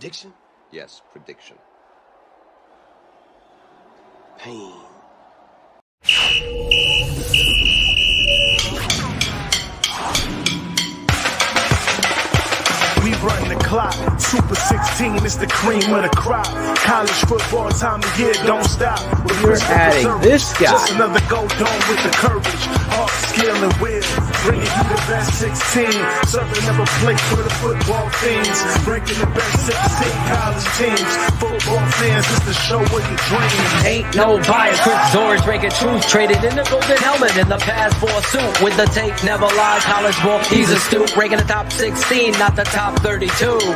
Prediction? Yes, prediction. Pain. We run the clock, Super 16 is the cream of the crop. College football time of year, don't stop. You're adding this guy. Just another go dome with the courage, heart, skill, and will. Bringing you the best 16, serving up a plate for the football fiends. Breaking the best 16 college teams. Football fans, it's the show of your dreams. Ain't no bias, Chris Zorich breaking truth. Traded in the golden helmet in the past for a suit. With the tape, never lies, college ball, he's a stoop. Breaking the top 16, not the top 32.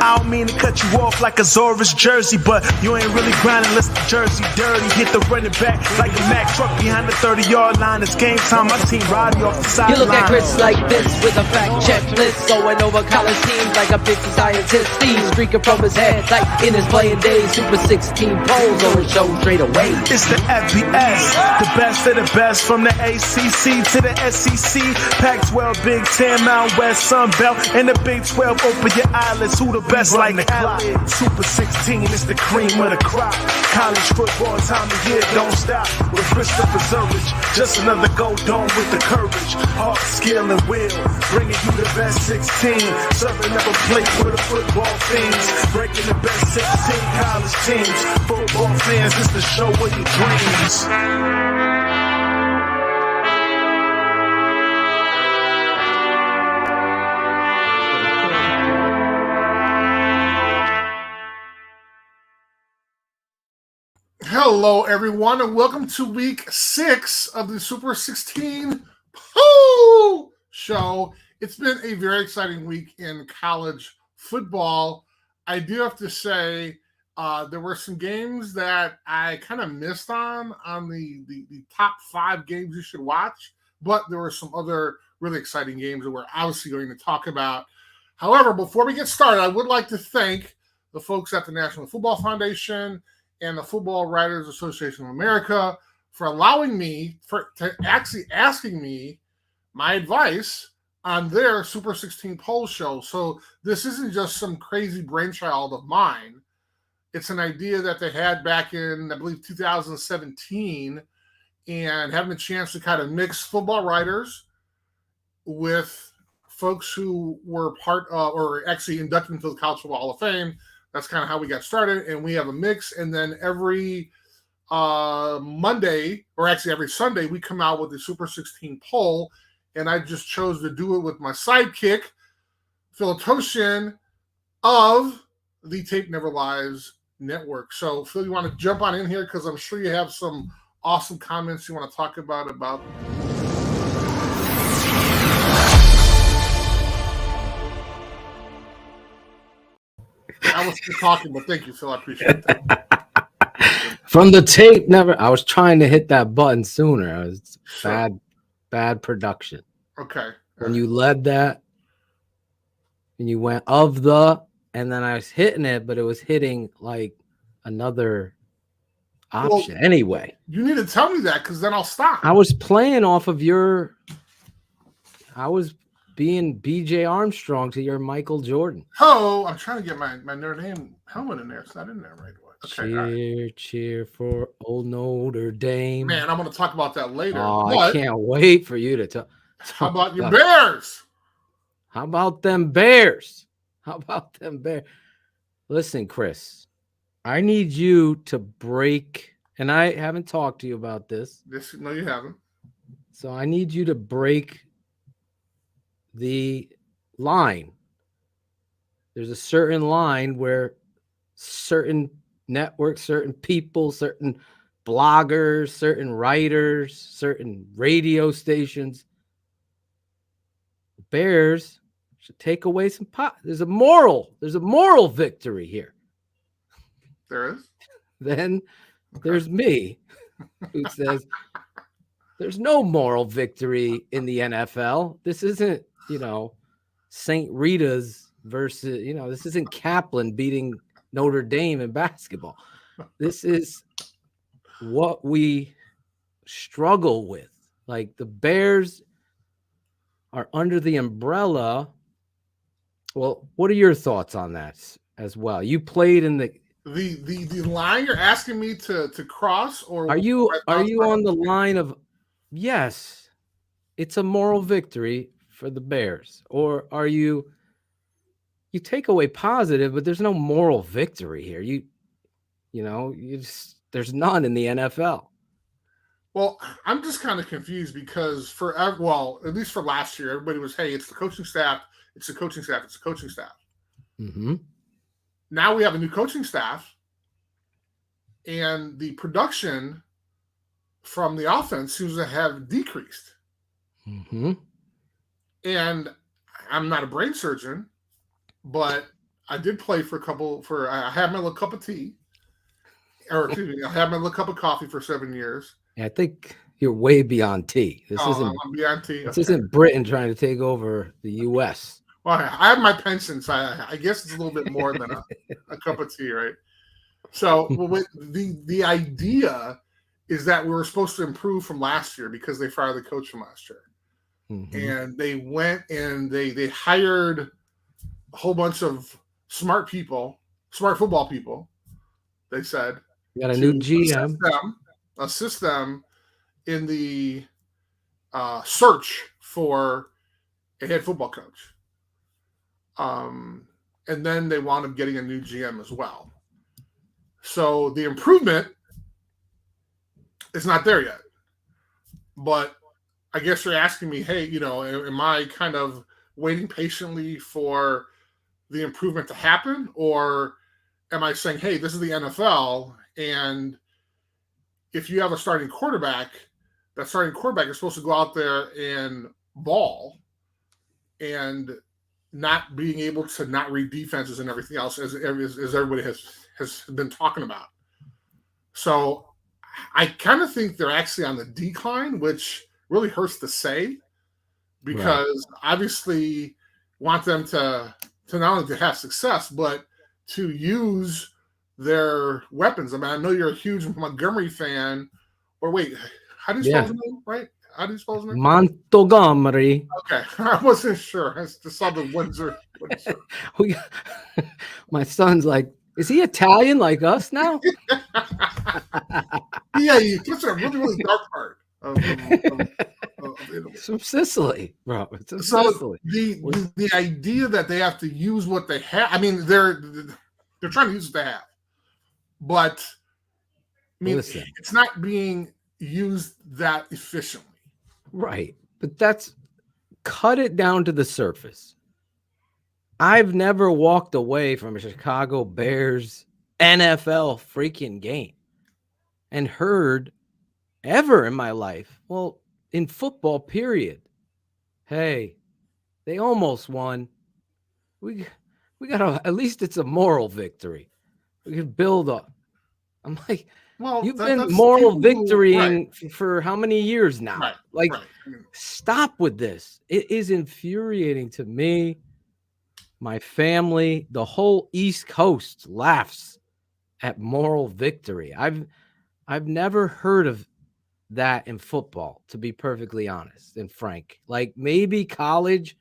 I don't mean to cut you off like a Zorich jersey, but you ain't really grinding unless the jersey dirty. Hit the running back like a Mack truck behind the 30-yard line. It's game time. My team riding off the sideline. You look at Chris like this with a fact checklist, going over college teams like a 50 scientist. Steve streaking from his head like in his playing days. Super 16 polls on the show straight away. It's the FBS, the best of the best from the ACC to the SEC. Pac-12, Big Ten, Mountain West, Sun Belt, and the Big 12. Open your eyelids. Who the best like the clock? Super 16 is the cream of the crop. College football time of year, don't stop. With Christopher Zorich, just another go dome with the courage, heart, skill, and will. Bringing you the best 16, serving up a plate for the football fiends. Breaking the best 16 college teams. Football fans, it's the show of your dreams. Hello, everyone, and welcome to week 6 of the Super 16 Poll Show. It's been a very exciting week in college football. I do have to say there were some games that I kind of missed on the top 5 games you should watch, but there were some other really exciting games that we're obviously going to talk about. However, before we get started, I would like to thank the folks at the National Football Foundation and the Football Writers Association of America for allowing me, to actually asking me my advice on their Super 16 poll show. So this isn't just some crazy brainchild of mine. It's an idea that they had back in, I believe, 2017, and having a chance to kind of mix football writers with folks who were part of, or actually inducted into the College Football Hall of Fame. That's kind of how we got started, and we have a mix. And then every Monday, or actually every Sunday, we come out with the Super 16 poll, and I just chose to do it with my sidekick, Phil Toshin of the Tape Never Lies Network. So, Phil, you want to jump on in here? Because I'm sure you have some awesome comments you want to talk about. I was still talking, but thank you, Phil. I appreciate that. From the tape, never. I was trying to hit that button sooner. I was bad production. Okay. When you led that, and you went of the, and then I was hitting it, but it was hitting like another option. Well, anyway, you need to tell me that because then I'll stop. I was playing off of your. I was being BJ Armstrong to your Michael Jordan. Oh, I'm trying to get my Notre Dame helmet in there. It's not in there right away. Okay, cheer for old Notre Dame. Man, I'm going to talk about that later. Oh, I can't wait for you to talk. How about your Bears? How about them Bears? How about them Bears? Listen, Chris, I need you to break, and I haven't talked to you about this. No, you haven't. So I need you to break the line. There's a certain line where certain networks, certain people, certain bloggers, certain writers, certain radio stations, Bears should take away some pot. There's a moral victory here. There is. Then there's me who says there's no moral victory in the NFL. This isn't, St. Rita's versus, this isn't Kaplan beating Notre Dame in basketball. This is what we struggle with. Like, the Bears are under the umbrella. Well, what are your thoughts on that? as well. You played in the line you're asking me to cross, or are you on the line of yes, it's a moral victory for the Bears, or are you take away positive, but there's no moral victory here. There's none in the NFL. Well, I'm just kind of confused because at least for last year, everybody was, hey, it's the coaching staff, it's the coaching staff, it's the coaching staff. Mm-hmm. Now we have a new coaching staff, and the production from the offense seems to have decreased. Mm-hmm. And I'm not a brain surgeon, but I did play I had my little cup of tea, or excuse me, I had my little cup of coffee for 7 years. Yeah, I think you're way beyond tea. I'm beyond tea. This isn't Britain trying to take over the U.S. Well, I have my pension, so I guess it's a little bit more than a cup of tea, right? So the idea is that we were supposed to improve from last year because they fired the coach from last year. Mm-hmm. And they went and they hired a whole bunch of smart football people, they said. You got a new GM. Assist them in the search for a head football coach. And then they wound up getting a new GM as well. So the improvement is not there yet. But I guess you're asking me, hey, am I kind of waiting patiently for the improvement to happen? Or am I saying, hey, this is the NFL, and if you have a starting quarterback, that starting quarterback is supposed to go out there and ball, and not being able to not read defenses and everything else, as everybody has been talking about. So I kind of think they're actually on the decline, which really hurts to say, because obviously want them to not only to have success, but to use their weapons. I mean, I know you're a huge Montgomery fan, or wait, how do you spell his name, right? How do you spell his name? Montgomery. Okay, I wasn't sure. I just saw the Windsor. My son's like, is he Italian like us now? Yeah, he puts a really, really dark part of Italy. It's from Sicily, bro. It's from Sicily. The idea that they have to use what they have, I mean, they're trying to use what they have. But I mean, it's not being used that efficiently. Right. But that's cut it down to the surface. I've never walked away from a Chicago Bears NFL freaking game and heard ever in my life, well, in football, period. Hey, they almost won. We got at least it's a moral victory. We could build up. I'm like, well, you've been moral victorying for how many years now? Stop with this. It is infuriating to me. My family, the whole East Coast laughs at moral victory. I've never heard of that in football, to be perfectly honest and frank. Like maybe college,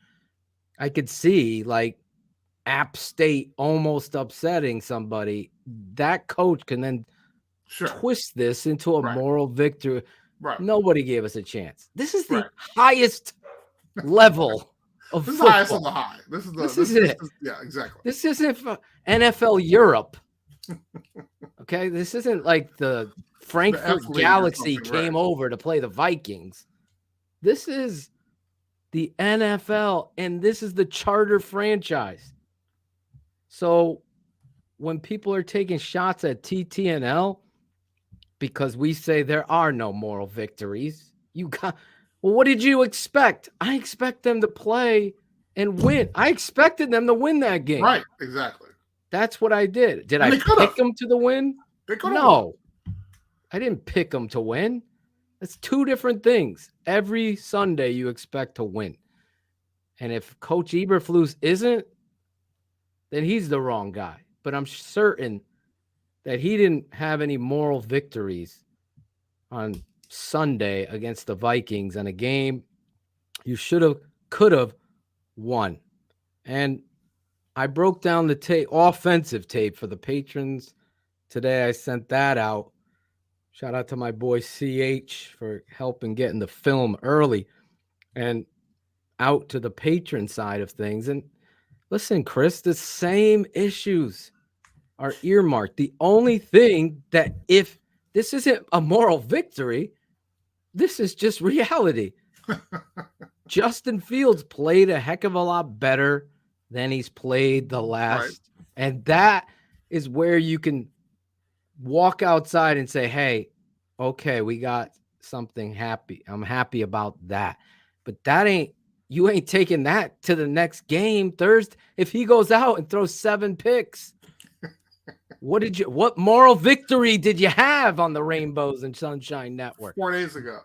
I could see like App State almost upsetting somebody. That coach can then twist this into a moral victory. Right. Nobody gave us a chance. This is the highest level of this football. Is the highest of the high. This is it. Yeah, exactly. This isn't NFL Europe. Okay, this isn't like the Frankfurt Galaxy came over to play the Vikings. This is the NFL, and this is the charter franchise. So when people are taking shots at TTNL because we say there are no moral victories, well, what did you expect? I expect them to play and win. I expected them to win that game. Right, exactly. That's what I did. Did I pick them to the win? No. I didn't pick them to win. That's two different things. Every Sunday you expect to win. And if Coach Eberflus isn't, then he's the wrong guy. But I'm certain that he didn't have any moral victories on Sunday against the Vikings in a game you could have won. And I broke down the offensive tape for the patrons today. I sent that out. Shout out to my boy CH for helping getting the film early and out to the patron side of things. And listen, Chris, the same issues are earmarked. The only thing that if this isn't a moral victory, this is just reality. Justin Fields played a heck of a lot better than he's played the last. Right. And that is where you can walk outside and say, hey, okay, we got something happy. I'm happy about that. But you ain't taking that to the next game Thursday. If he goes out and throws 7 picks, what moral victory did you have on the Rainbows and Sunshine Network? 4 days ago.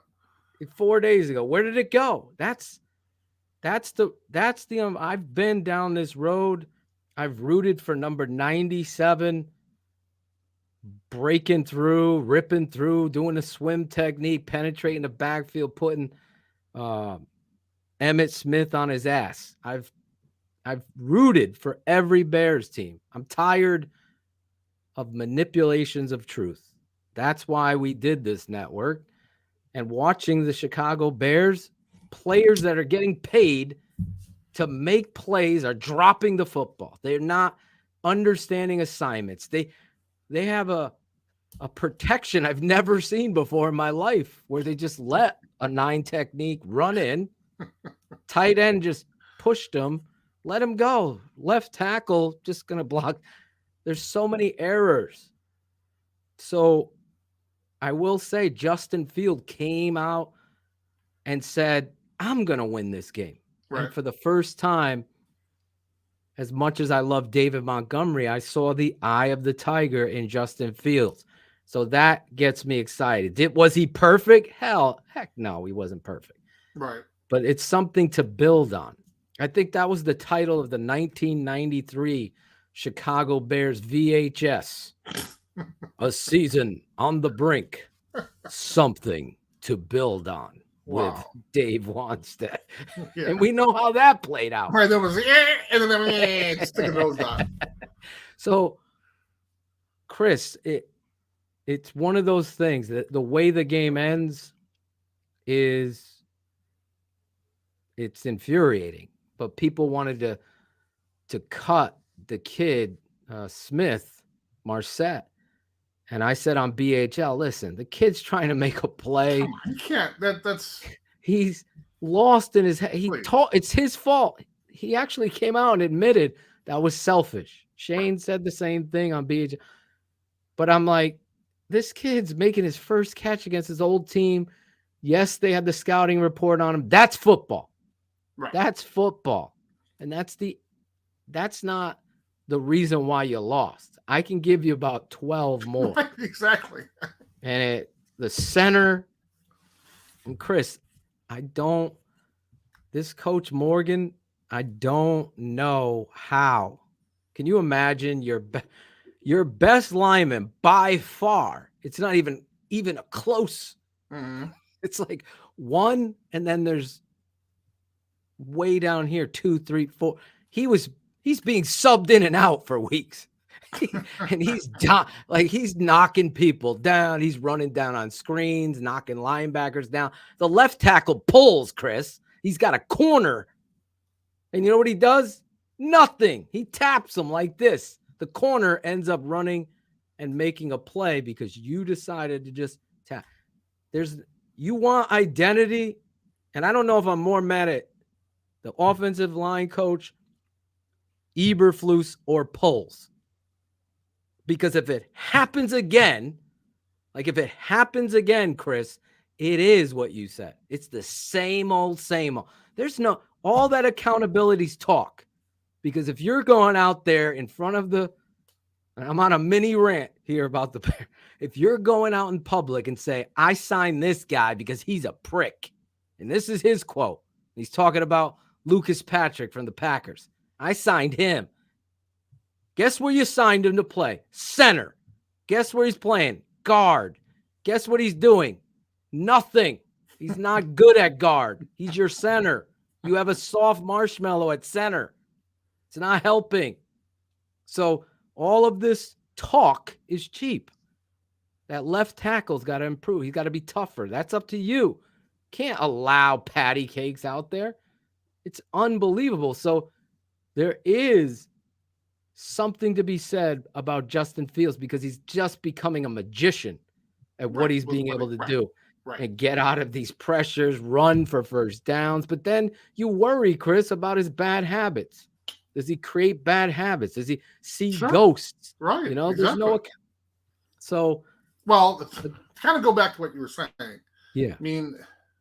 4 days ago. Where did it go? That's the I've been down this road. I've rooted for number 97, breaking through, ripping through, doing a swim technique, penetrating the backfield, putting Emmitt Smith on his ass. I've rooted for every Bears team. I'm tired of manipulations of truth. That's why we did this network. And watching the Chicago Bears, players that are getting paid to make plays are dropping the football. They're not understanding assignments. They have a protection I've never seen before in my life where they just let a 9 technique run in. Tight end just pushed him, let him go. Left tackle just going to block. There's so many errors. So I will say Justin Field came out and said, I'm going to win this game. Right. And for the first time, as much as I love David Montgomery, I saw the eye of the tiger in Justin Fields. So that gets me excited. Was he perfect? Heck no, he wasn't perfect. Right. But it's something to build on. I think that was the title of the 1993 Chicago Bears VHS. A season on the brink. Something to build on. Wow. With Dave Wanstead. Yeah. And we know how that played out. Right, there was and then sticking those on. So, Chris, it's one of those things that the way the game ends is it's infuriating. But people wanted to cut the kid Smith, Marset. And I said on BHL, listen, the kid's trying to make a play. Come on, you can't. That's he's lost in his head. It's his fault. He actually came out and admitted that was selfish. Shane said the same thing on BHL. But I'm like, this kid's making his first catch against his old team. Yes, they had the scouting report on him. That's football. Right. That's football. And that's not the reason why you lost. I can give you about 12 more. Right, exactly. And the center, and Chris, this Coach Morgan, I don't know how. Can you imagine your best lineman by far? It's not even a close. Mm-hmm. It's like 1, and then there's way down here 2, 3, 4. He's being subbed in and out for weeks. And he's knocking people down. He's running down on screens, knocking linebackers down. The left tackle pulls, Chris. He's got a corner. And you know what he does? Nothing. He taps him like this. The corner ends up running and making a play because you decided to just tap. You want identity. And I don't know if I'm more mad at the offensive line coach, Eberflus, or Poles. Because if it happens again, Chris, it is what you said. It's the same old. There's all that accountability's talk. Because if you're going out there in front of and I'm on a mini rant here about the Bears. If you're going out in public and say, I signed this guy because he's a prick. And this is his quote. He's talking about Lucas Patrick from the Packers. I signed him. Guess where you signed him to play? Center. Guess where he's playing? Guard. Guess what he's doing? Nothing. He's not good at guard. He's your center. You have a soft marshmallow at center. It's not helping. So all of this talk is cheap. That left tackle's got to improve. He's got to be tougher. That's up to you. Can't allow patty cakes out there. It's unbelievable. So there is something to be said about Justin Fields because he's just becoming a magician at what he's being able to do. And get out of these pressures, run for first downs. But then you worry, Chris, about his bad habits. Does he create bad habits? Does he see ghosts? Right. You know, there's no account. So, well, to kind of go back to what you were saying. Yeah. I mean,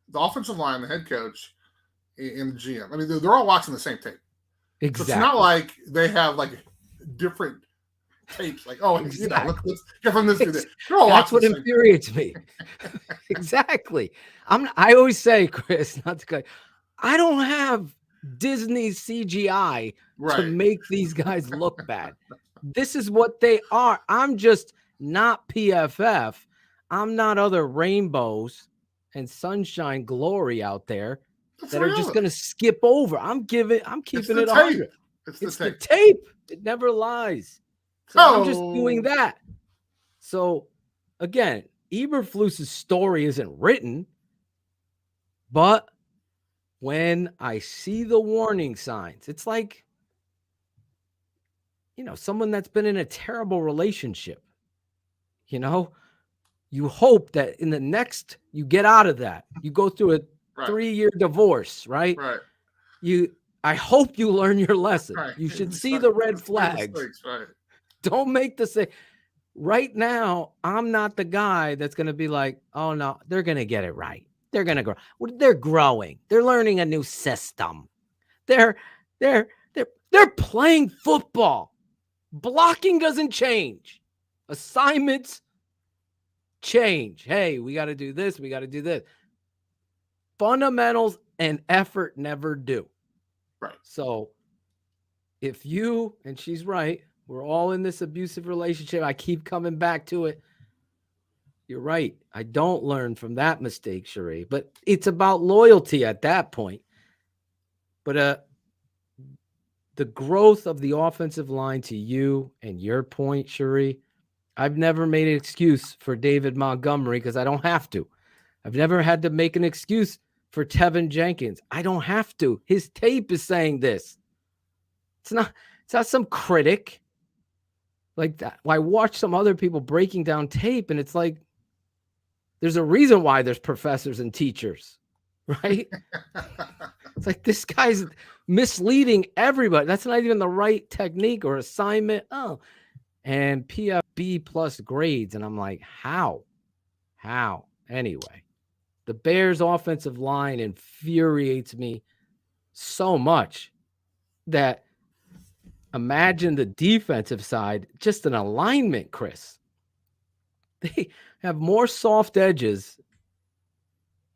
the offensive line, the head coach, and the GM. I mean, they're all watching the same tape. Exactly. So it's not like they have like different tapes. Like, oh, let's get from this to this. That's what infuriates me. Exactly. I always say, Chris, I don't have Disney's CGI to make these guys look bad. This is what they are. I'm just not PFF. I'm not other rainbows and sunshine glory out there that are just going to skip over. I'm keeping it 100. It's the tape. It never lies. So I'm just doing that. So again, Eberflus's story isn't written, but when I see the warning signs, it's like, you know, someone that's been in a terrible relationship, you know, you hope that in the next, you get out of that. You go through a 3-year divorce, right? I hope you learn your lesson. You should see the red flags. Don't make the same. Right now, I'm not the guy that's going to be like, oh no, they're going to get it right. They're going to grow. They're growing. They're learning a new system. They're playing football. Blocking doesn't change. Assignments change. Hey, we got to do this. We got to do this. Fundamentals and effort never do. Right. So if you, and she's right, we're all in this abusive relationship. I keep coming back to it. You're right. I don't learn from that mistake, Sheree, but it's about loyalty at that point. But the growth of the offensive line to you and your point, Sheree, I've never made an excuse for David Montgomery because I don't have to. I've never had to make an excuse for Tevin Jenkins. I don't have to. His tape is saying this. It's not some critic like that. I watch some other people breaking down tape, and it's like, there's a reason why there's professors and teachers, right? It's like, this guy's misleading everybody. That's not even the right technique or assignment. Oh, and PFB plus grades. And I'm like, how? Anyway, the Bears offensive line infuriates me so much that imagine the defensive side, just an alignment, Chris. They have more soft edges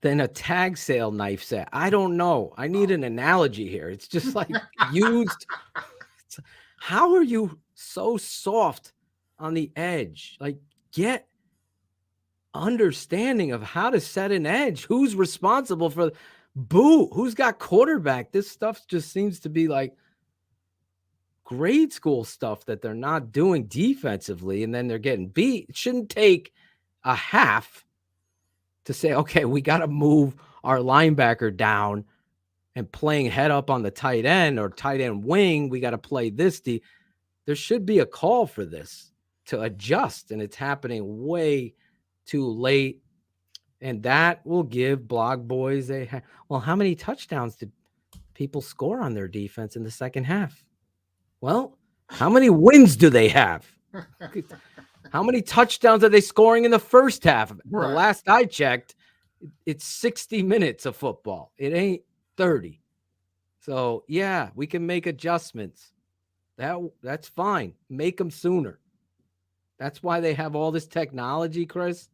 than a tag sale knife set. I don't know. I need an analogy here. It's just like used. How are you so soft on the edge? Like, get understanding of how to set an edge. Who's responsible for who's got quarterback? This stuff just seems to be like grade school stuff that they're not doing defensively, and then they're getting beat. It shouldn't take a half to say, okay, we got to move our linebacker down and playing head up on the tight end or tight end wing. We got to play this. There should be a call for this to adjust, and it's happening way too late. And that will give Blog Boys well, how many touchdowns did people score on their defense in the second half? Well, how many wins do they have? How many touchdowns are they scoring in the first half? Right. The last I checked, it's 60 minutes of football. It ain't 30. So, yeah, we can make adjustments. That's fine. Make them sooner. That's why they have all this technology, Chris,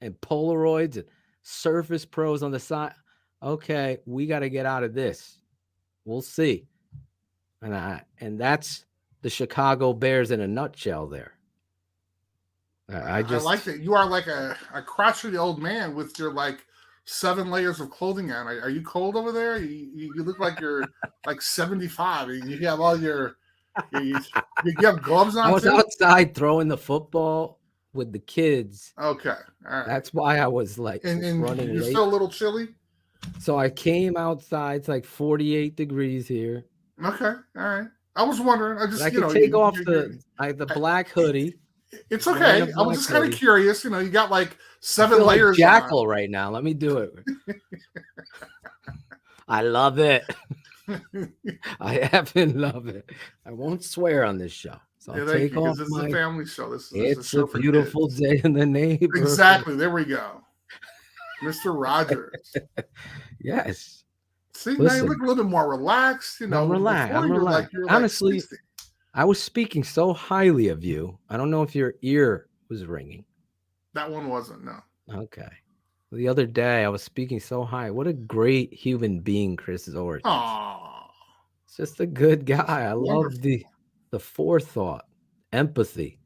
and Polaroids and Surface Pros on the side. Okay, we got to get out of this. We'll see. And that's the Chicago Bears in a nutshell there. I like that. You are like a crotchety old man with your like 7 layers of clothing on. Are you cold over there? You look like you're like 75. You have all you have gloves on. I was too? outside throwing the football with the kids. Okay, all right. That's why I was like And running you're late. still a little chilly. So I came outside. It's like 48 degrees here. Okay, all right. I was wondering. I just I can take off the black hoodie. It's okay. I was just kind of curious. You got like 7 like layers. Jackal on. right now. Let me do it. I love it. I effing love it. I won't swear on this show. So I'll take off this is a family show. It's a beautiful day in the neighborhood. Exactly. There we go. Mr. Rogers. Yes. See, now you look a little bit more relaxed. I'm relaxed. Honestly, I was speaking so highly of you. I don't know if your ear was ringing. That one wasn't, no. Okay. The other day, I was speaking so high. What a great human being Chris Zorich. Aww. It's just a good guy. I love the forethought, empathy.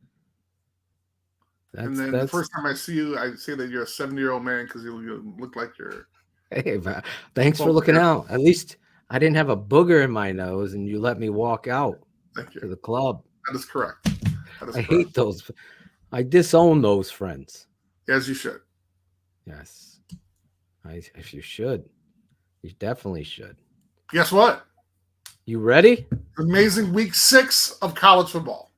And then the first time I see you, I say that you're a 70-year-old man because you look like you're... Hey, man, thanks for looking out. At least I didn't have a booger in my nose and you let me walk out to the club. That is correct. I hate those. I disown those friends. As you should. Yes. If you should. You definitely should. Guess what? You ready? Amazing week 6 of college football.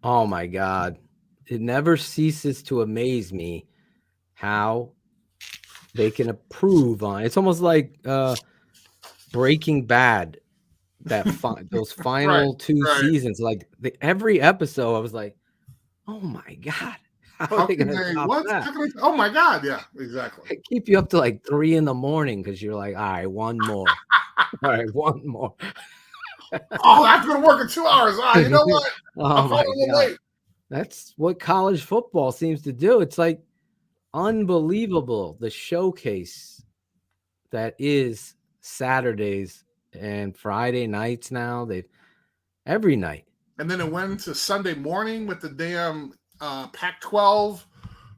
Oh, my God. It never ceases to amaze me how they can improve on. It's almost like Breaking Bad, those final two seasons. Like every episode, I was like, "Oh my God, how are they going to top that?" Oh my God, yeah, exactly. I keep you up to like 3 a.m. because you're like, "All right, one more, all right, one more." Oh, that's going to work in 2 hours. You know what? Oh my God. That's what college football seems to do. It's like unbelievable, the showcase that is Saturdays and Friday nights now. Every night. And then it went to Sunday morning with the damn Pac-12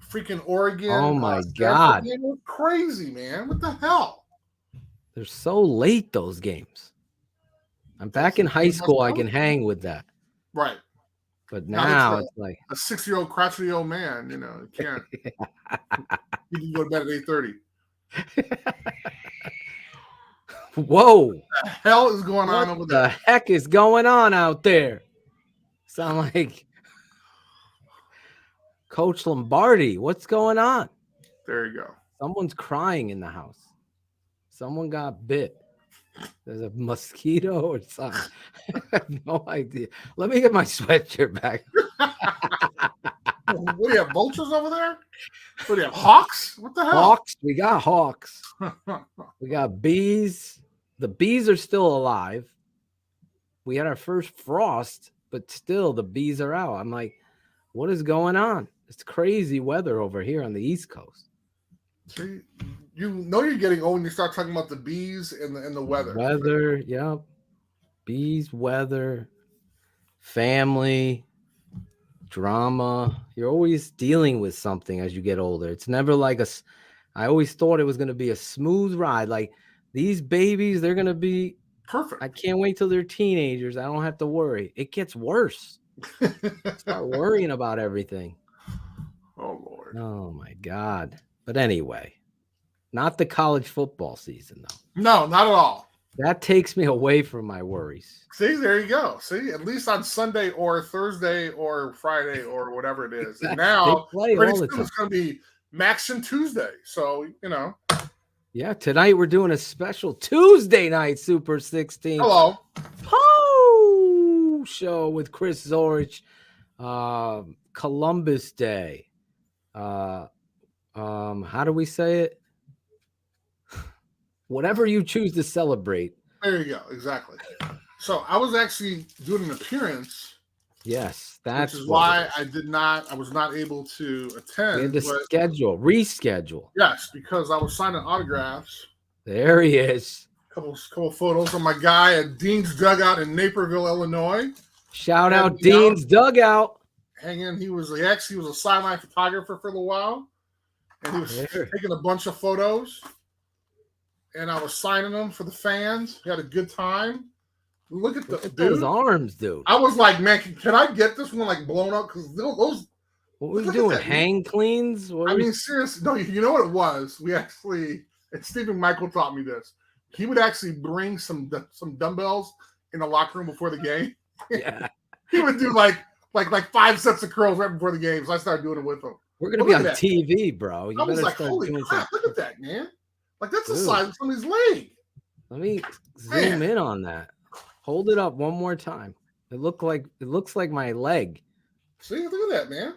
freaking Oregon. Oh my God. It was crazy, man. What the hell? They're so late, those games. I'm back in high school. I can hang with that. Right. But now it's like a 6-year-old crotchety old man, you can't. You can go to bed at 8:30. Whoa! What the hell is going on over there? What the heck is going on out there? Sound like Coach Lombardi. What's going on? There you go. Someone's crying in the house. Someone got bit. There's a mosquito or something. I have no idea. Let me get my sweatshirt back. What do you have, vultures over there? What do you have, hawks? What the hell? Hawks. We got hawks. We got bees. The bees are still alive. We had our first frost, but still the bees are out. I'm like, what is going on? It's crazy weather over here on the East Coast. See, you know you're getting old when you start talking about the bees and the weather. Weather, yep. Bees, weather, family, drama. You're always dealing with something as you get older. It's never like I always thought it was going to be a smooth ride. Like these babies, they're going to be perfect. I can't wait till they're teenagers. I don't have to worry. It gets worse. Start worrying about everything. Oh, Lord. Oh, my God. But anyway, not the college football season, though. No, not at all. That takes me away from my worries. See, there you go. See, at least on Sunday or Thursday or Friday or whatever it is. And now, pretty soon it's going to be Maction Tuesday. So, Yeah, tonight we're doing a special Tuesday night Super 16. Hello. Show with Chris Zorich. Columbus Day. How do we say it? Whatever you choose to celebrate. There you go. Exactly. So I was actually doing an appearance. Yes, that's which is why I was not able to attend. We had to reschedule. Yes, because I was signing autographs. There he is. Couple photos of my guy at Dean's Dugout in Naperville, Illinois. Shout out Dean's Dugout. Hanging. He was a sideline photographer for a little while. and he was taking a bunch of photos, and I was signing them for the fans. We had a good time. Look at those arms, dude. I was like, man, can I get this one like blown up? Because those. What were you doing? Hang cleans? Seriously, no. You know what it was? And Stephen Michael taught me this. He would actually bring some dumbbells in the locker room before the game. Yeah. He would do like 5 sets of curls right before the game. So I started doing it with him. We're gonna be on TV, bro. I was like, holy crap! Look at that, man. Like that's the size of somebody's leg. Let me zoom in on that. Hold it up one more time. It looks like my leg. See, look at that, man.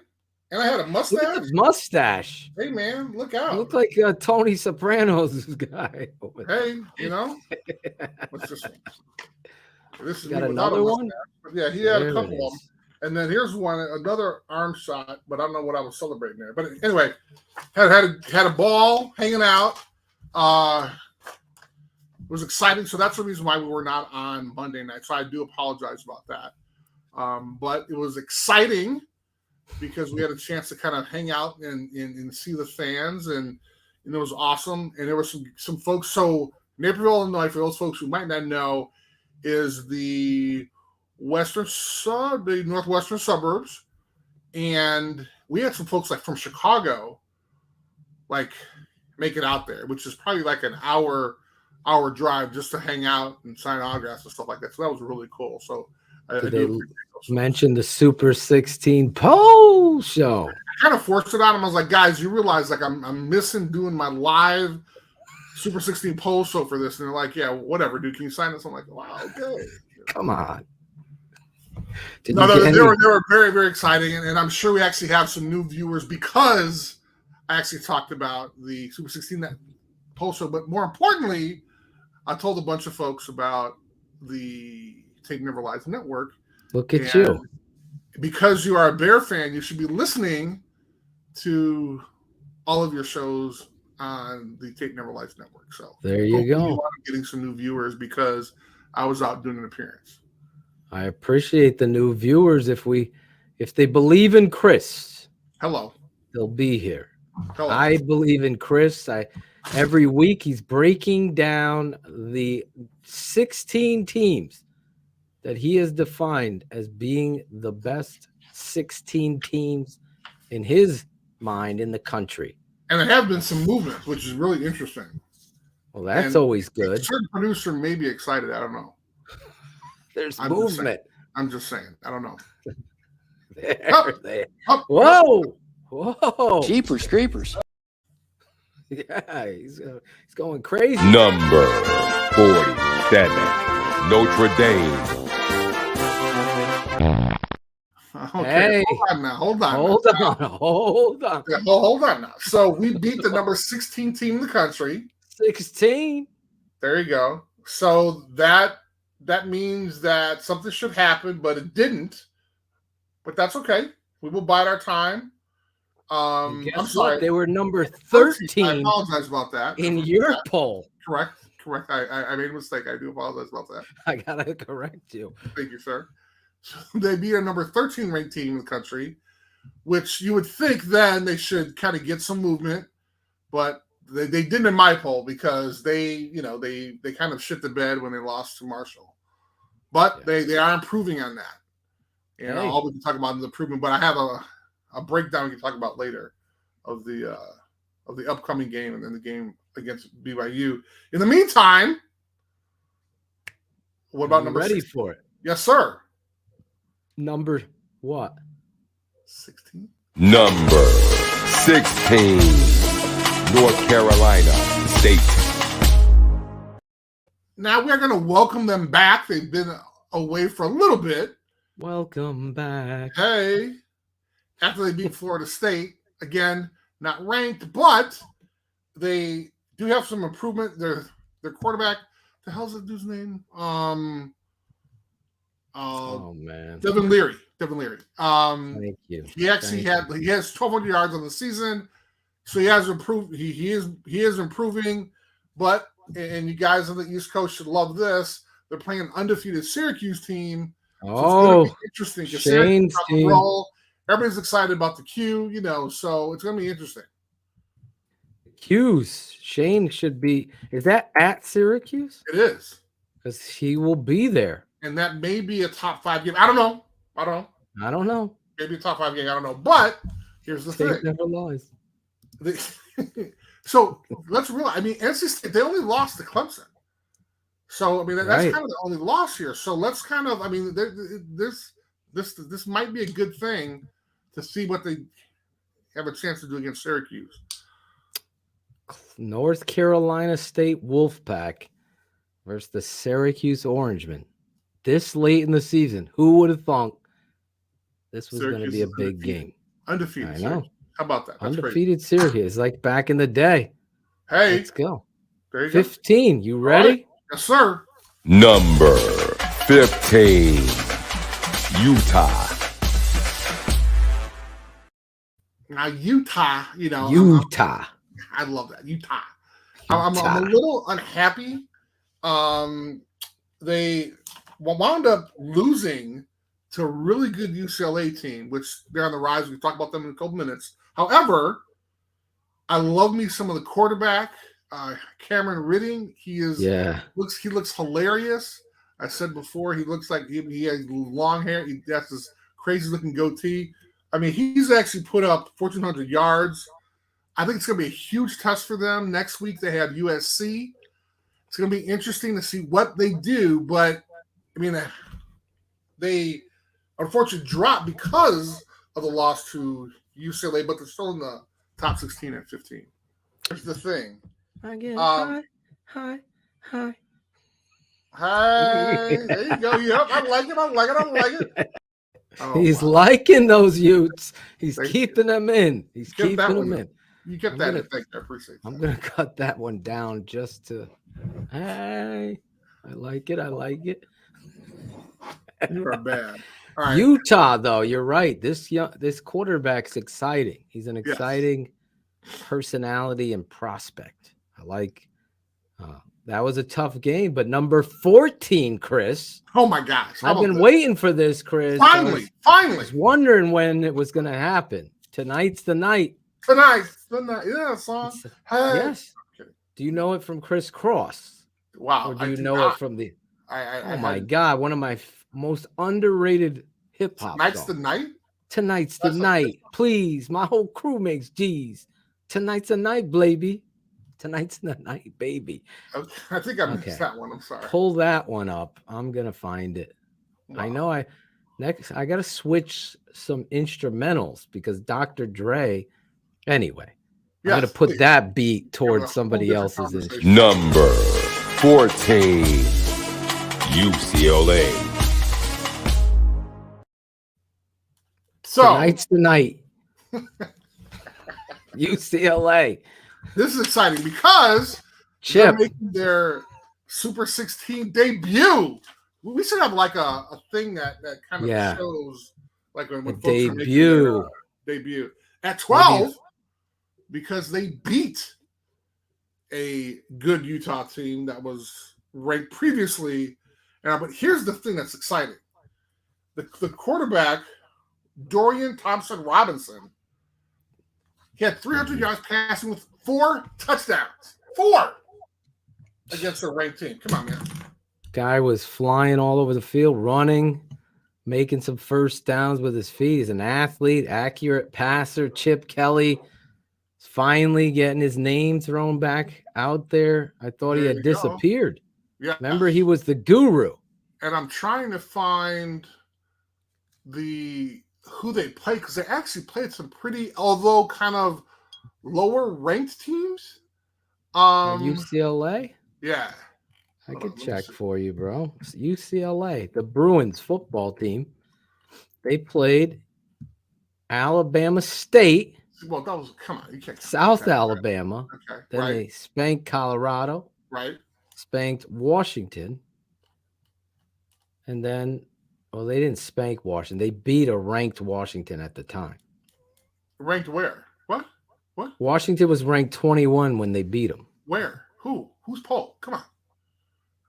And I had a mustache. Look at his mustache. Hey, man, look out. You look like Tony Soprano's guy. Hey, what's this one? This is got another one? Yeah, he had a couple of them. And then here's another arm shot, but I don't know what I was celebrating there. But anyway, had a ball hanging out. It was exciting. So that's the reason why we were not on Monday night. So I do apologize about that. But it was exciting because we had a chance to kind of hang out and see the fans, and it was awesome. And there were some folks. So Naperville, Illinois, for those folks who might not know, is the northwestern suburbs, and we had some folks like from Chicago, like make it out there, which is probably like an hour drive just to hang out and sign autographs and stuff like that. So that was really cool. So I do mention the Super 16 Pole Show. I kind of forced it on him. I was like, guys, you realize like I'm missing doing my live Super 16 Pole Show for this, and they're like, yeah, whatever, dude. Can you sign this? I'm like, wow, okay. They were very, very exciting, and I'm sure we actually have some new viewers because I actually talked about the Super 16 Pole Show, but more importantly, I told a bunch of folks about the Take Never Lies Network. Look at you. Because you are a Bear fan, you should be listening to all of your shows on the Take Never Lies Network. So there you go. I'm getting some new viewers because I was out doing an appearance. I appreciate the new viewers. If they believe in Chris, hello, they'll be here. Hello. I believe in Chris. Every week he's breaking down the 16 teams that he has defined as being the best 16 teams in his mind in the country. And there have been some movements, which is really interesting. Well, that's always good. A certain producer may be excited. I don't know. There's movement. I'm just saying. I don't know. Whoa. Jeepers creepers. Yeah, he's going crazy. Number 47, Notre Dame. Okay, hey, hold on. Hold on. Hold on now. So we beat the number 16 team in the country. 16. There you go. So that means that something should happen, but it didn't. But that's okay. We will bide our time. I'm sorry. What? They were number 13. I apologize about that. In your poll. Correct. I made a mistake. I do apologize about that. I gotta correct you. Thank you, sir. So they beat a number 13 ranked team in the country, which you would think then they should kind of get some movement, but they didn't in my poll because they kind of shit the bed when they lost to Marshall. But they are improving on that. All we can talk about is improvement, but I have a breakdown we can talk about later of the upcoming game and then the game against BYU. In the meantime, what about number ready 16? for it? Yes, sir. Number what? 16. Number 16, North Carolina State. Now we're going to welcome them back. They've been away for a little bit. Welcome back. Hey, after they beat Florida State, again, not ranked, but they do have some improvement. Their quarterback, the hell's that dude's name? Oh man, Devin Leary. Thank you. He actually he has 1,200 yards on the season, so he has improved. He is improving, but and you guys on the East Coast should love this. They're playing an undefeated Syracuse team. So it's interesting. Shane's team. Everybody's excited about the Q, so it's going to be interesting. Syracuse. Shane should be. Is that at Syracuse? It is. Because he will be there. And that may be a top 5 game. I don't know. I don't know. Maybe a top 5 game. I don't know. But here's the State thing. never lies. So let's realize. I mean, NC State, they only lost to Clemson. So I mean, that's Right. kind of the only loss here. So let's kind of. I mean, this might be a good thing to see what they have a chance to do against Syracuse. North Carolina State Wolfpack versus the Syracuse Orangemen. This late in the season, who would have thought this was going to be a big game? Undefeated. I know. Syracuse. How about that? That's Undefeated Syracuse, like back in the day. Hey, Let's go. there you go. 15. You All ready? right. Yes, sir. Number 15, Utah. Now Utah, Utah. I love that Utah. I'm a little unhappy. They wound up losing to a really good UCLA team, which they're on the rise. We can talk about them in a couple minutes. However, I love me some of the quarterback, Cameron Riding. He looks hilarious. I said before, he looks like he has long hair. He has this crazy looking goatee. I mean, he's actually put up 1,400 yards. I think it's going to be a huge test for them. Next week, they have USC. It's going to be interesting to see what they do. But, I mean, they unfortunately dropped because of the loss to UCLA, but they're still in the top 16 and 15. Here's the thing. Again, hi. Hey, there you go. Yep, I like it. Oh, He's wow. liking those Utes. He's Thank keeping them in. He's Kept keeping that them one in. You kept that in. Thank you. I appreciate that. I'm going to cut that one down just to, hey, I like it. You are bad. All right. Utah, though, you're right. This quarterback's exciting. He's an exciting personality and prospect. I like that was a tough game, but number 14, Chris. Oh my gosh. I've been waiting for this, Chris. Finally. I was wondering when it was going to happen. Tonight's the night. Tonight. Yeah, son. Hey. Yes. Do you know it from Chris Cross? Wow. Or do you know it from the Oh my God, one of my most underrated hip hop Tonight's songs. the night? Tonight's the night. Please, my whole crew makes G's. Tonight's the night, baby. Tonight's the night, baby. I think I missed that one. I'm sorry. Pull that one up. I'm gonna find it. Wow. I know I gotta switch some instrumentals because Dr. Dre. Anyway, I'm gonna put that beat towards somebody else's instrument. Number 14, UCLA. So Tonight's the night. UCLA. this is exciting because Chip. they're making their Super 16 debut. We should have like a thing that kind of shows like when folks are making their debut at 12 because they beat a good Utah team that was ranked previously. But here's the thing that's exciting. The quarterback, Dorian Thompson Robinson, he had 300 yards passing with 4 touchdowns. 4 against a ranked team. Come on, man. Guy was flying all over the field, running, making some first downs with his feet. He's an athlete, accurate passer. Chip Kelly is finally getting his name thrown back out there. I thought he had disappeared. Yeah. Remember, he was the guru. And I'm trying to find who they played because they actually played some pretty, although kind of lower ranked teams. UCLA? Yeah. I could check for you, bro. It's UCLA, the Bruins football team. They played Alabama State. Well, that was, come on. You can't South Alabama. Okay. Then they spanked Colorado. Right. Spanked Washington. And then, well, they didn't spank Washington. They beat a ranked Washington at the time. Ranked where? What? Washington was ranked 21 when they beat them. Where? Who? Who's Paul? Come on.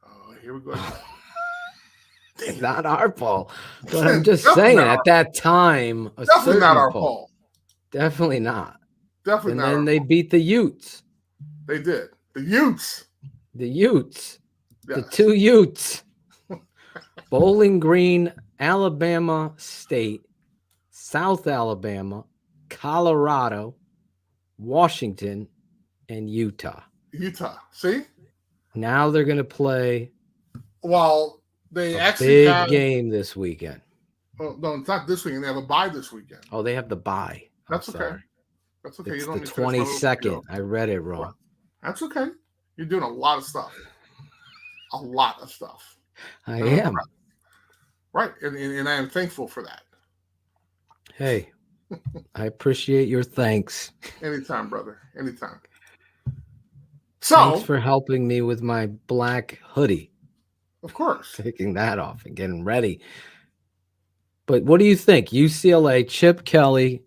Oh, here we go. It's not our Paul. But I'm just saying, at that time, definitely not our Paul. Definitely not. Definitely and not. then they beat the Utes. They did. The Utes. The Utes. The Yes. two Utes. Bowling Green, Alabama State, South Alabama, Colorado, Washington, and Utah. Utah. See? Now they're going to play Well, they a actually big have game this weekend. Oh, no, it's not this weekend. They have a bye this weekend. Oh, they have the bye. I'm That's okay. sorry. That's okay. It's You don't the need to finish my little 22nd. spiel. I read it wrong. That's okay. You're doing a lot of stuff. A lot of stuff. I am. Right. And I am thankful for that. Hey, I appreciate your thanks. Anytime, brother. Anytime. So, Thanks for helping me with my black hoodie. of course. Taking that off and getting ready. But what do you think? UCLA, Chip Kelly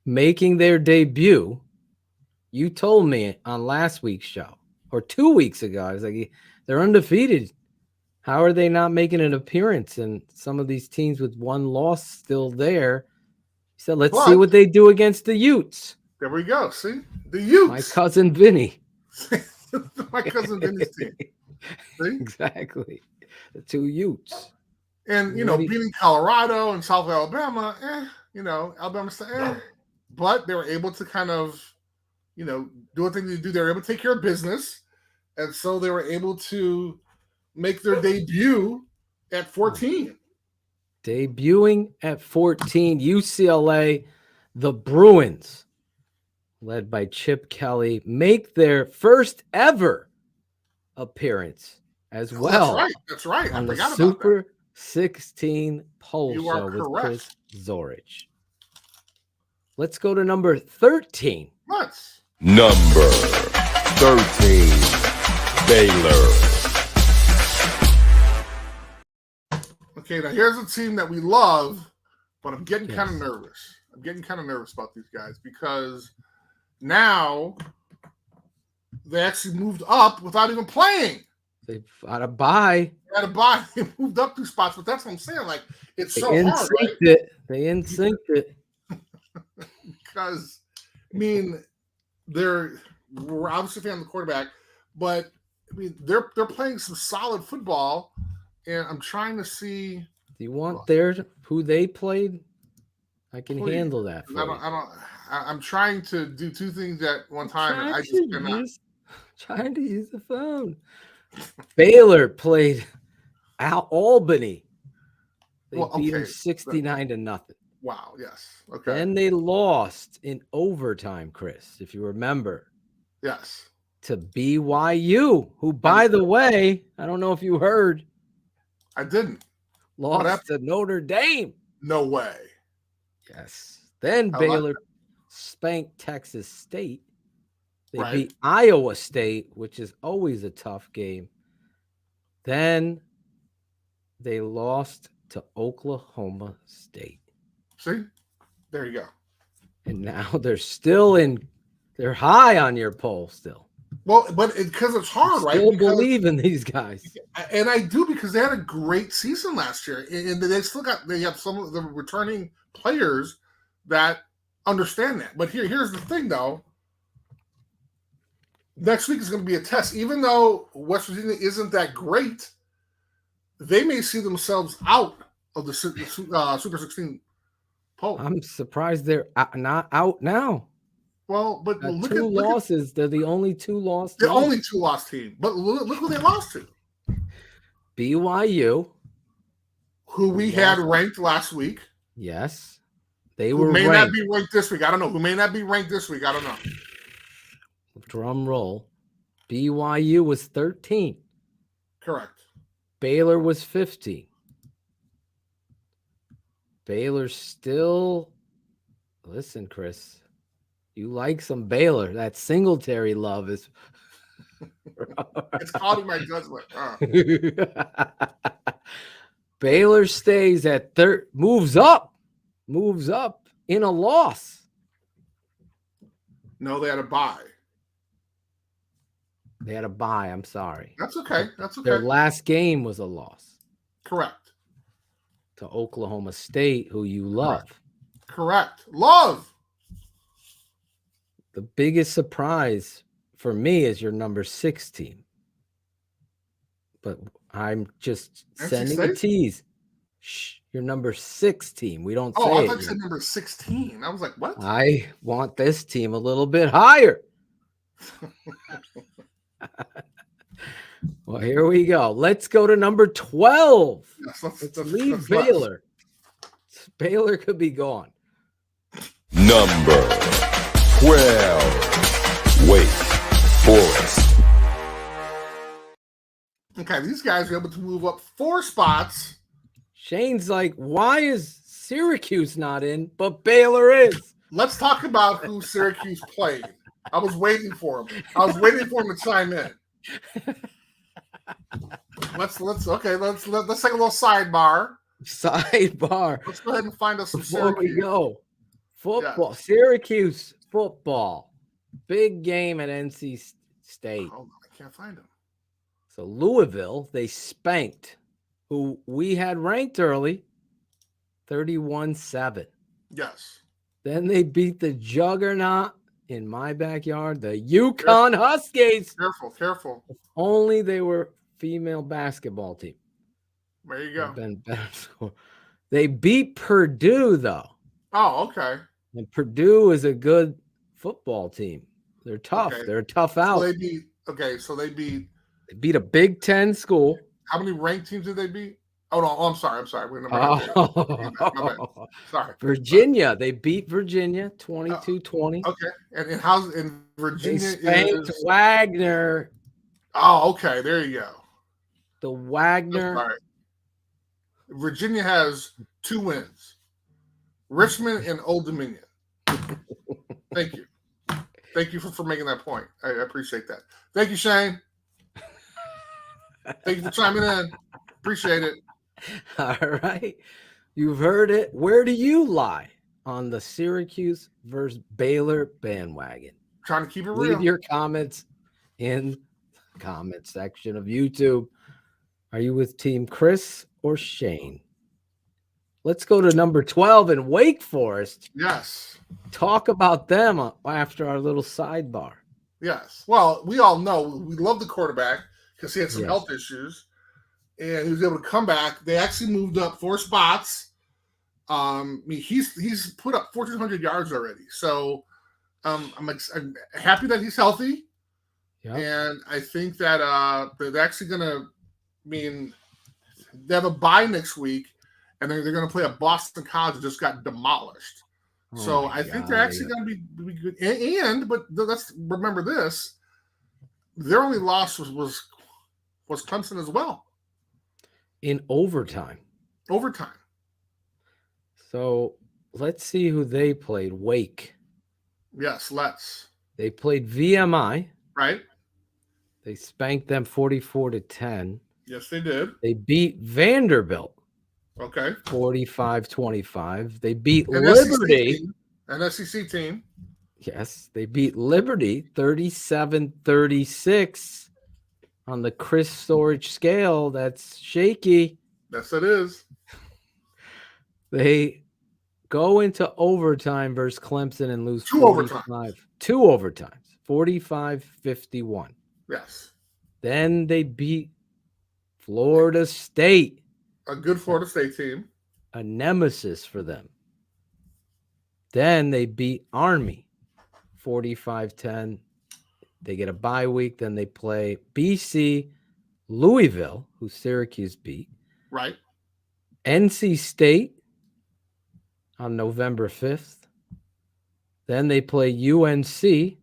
making their debut. You told me on last week's show or 2 weeks ago, I was like, they're undefeated. How are they not making an appearance? And some of these teams with one loss still there. He said, let's see what they do against the Utes. There we go. See? The Utes. My cousin Vinny. My cousin Vinny's team. See? Exactly. The two Utes. And, beating Colorado and South Alabama, Alabama State, but they were able to kind of, do what they need to do. They were able to take care of business. And so they were able to make their debut at 14. Debuting at 14, UCLA, the Bruins, led by Chip Kelly, make their first ever appearance as well. That's right. On I the forgot Super about that. 16 poll You show are with correct. Chris Zorich. Let's go to number 13. Let's. Number 13, Baylor. Okay, now here's a team that we love, but I'm getting kind of nervous. I'm getting kind of nervous about these guys because now they actually moved up without even playing. They've got a bye. They had a bye. They moved up 2 spots, but that's what I'm saying. Like, it's They so hard, right? in-synced it. They in-synced it. Because, we're obviously fan of the quarterback, but they're playing some solid football, and I'm trying to see. Do you want who they played? I can handle that for you. I'm trying to do 2 things at one time, and I just cannot. Trying to use the phone. Baylor played Albany. They beat them 69-0. Wow. Yes. Okay. Then they lost in overtime, Chris, if you remember. Yes. To BYU, who, by the way, I don't know if you heard. I didn't. Lost to Notre Dame. No way. Yes. Then I Baylor spanked Texas State. They beat Iowa State, which is always a tough game. Then they lost to Oklahoma State. See? There you go. And now they're high on your poll still. Well, but because it's hard, right? Still believe in these guys. And I do, because they had a great season last year. And they have some of the returning players that understand that. But here's the thing, though. Next week is going to be a test. Even though West Virginia isn't that great, they may see themselves out of the Super 16 poll. I'm surprised they're not out now. Well, but look at losses. They're the only 2 lost. The only 2 lost team. But look who they lost to. BYU, who we had ranked last week. Yes, they who were. May not be ranked this week. I don't know. Who may not be ranked this week. I don't know. Drum roll. BYU was 13. Correct. Baylor was 15. Baylor still. Listen, Chris. You like some Baylor. That Singletary love is. It's clouding my judgment. Baylor stays at moves up in a loss. No, they had a bye. They had a bye. I'm sorry. That's okay. Their last game was a loss. Correct. To Oklahoma State, who you love. Correct. Love. The biggest surprise for me is your number 6 team. But I'm just NC sending a State? tease. Shh, your number 6 team. We don't say Oh, I it thought you yet. said number 16. I was like, what? I want this team a little bit higher. Well, here we go. Let's go to number 12. Yes, Let's leave let's- Baylor. Baylor could be gone. Number 12. Wake Forest. Okay, these guys are able to move up 4 spots. Shane's like, why is Syracuse not in, but Baylor is? Let's talk about who Syracuse played. I was waiting for him. I was waiting for him to chime in. Let's take a little sidebar. Sidebar. Let's go ahead and find us some Before we Syracuse. go, football, Syracuse football, big game at NC State. Hold on, I can't find him. So Louisville, they spanked who we had ranked early, 31-7. Yes. Then they beat the juggernaut in my backyard, the UConn Huskies. Careful. Only they were female basketball team. There you go. Been better score. They beat Purdue though. Oh, okay. And Purdue is a good football team. They're tough. Okay. They're a tough out. So they beat They beat a Big Ten school. how many ranked teams did they beat? Oh no, I'm sorry. We're number My bad. Sorry. Virginia. They beat Virginia 22-20. Okay. And how's in They Virginia spanked is Wagner. Oh, okay. There you go. The That's Wagner. all right. Virginia has 2 wins. Richmond and Old Dominion. Thank you. Thank you for making that point. I appreciate that. Thank you, Shane. Thank you for chiming in. Appreciate it. All right. You've heard it. Where do you lie on the Syracuse versus Baylor bandwagon? Trying to keep it real. Leave your comments in the comment section of YouTube. Are you with Team Chris or Shane? Let's go to number 12 in Wake Forest. Yes. Talk about them after our little sidebar. Yes. Well, we all know we love the quarterback because he had some Yes. health issues, and he was able to come back. They actually moved up 4 spots. He's put up 1,400 yards already. So I'm happy that he's healthy, and I think that they're actually going to they have a bye next week, and they're going to play a Boston College that just got demolished. So I think they're actually going to be good. But let's remember this: their only loss was Clemson as well In overtime. overtime. So let's see who they played. Wake. Yes, let's They played VMI. right. They spanked them 44-10. Yes, they did. They beat Vanderbilt Okay, 45-25. They beat An Liberty. an SEC team. Yes, they beat Liberty 37-36 on the Chris Zorich scale. That's shaky. Yes, it is. They go into overtime versus Clemson and lose 2 45. overtimes. 2 overtimes, 45-51. Yes, Then they beat Florida State, a good Florida State team. a nemesis for them. Then they beat Army 45-10. They get a bye week. Then they play BC, Louisville, who Syracuse beat, Right. NC State on November 5th. Then they play UNC.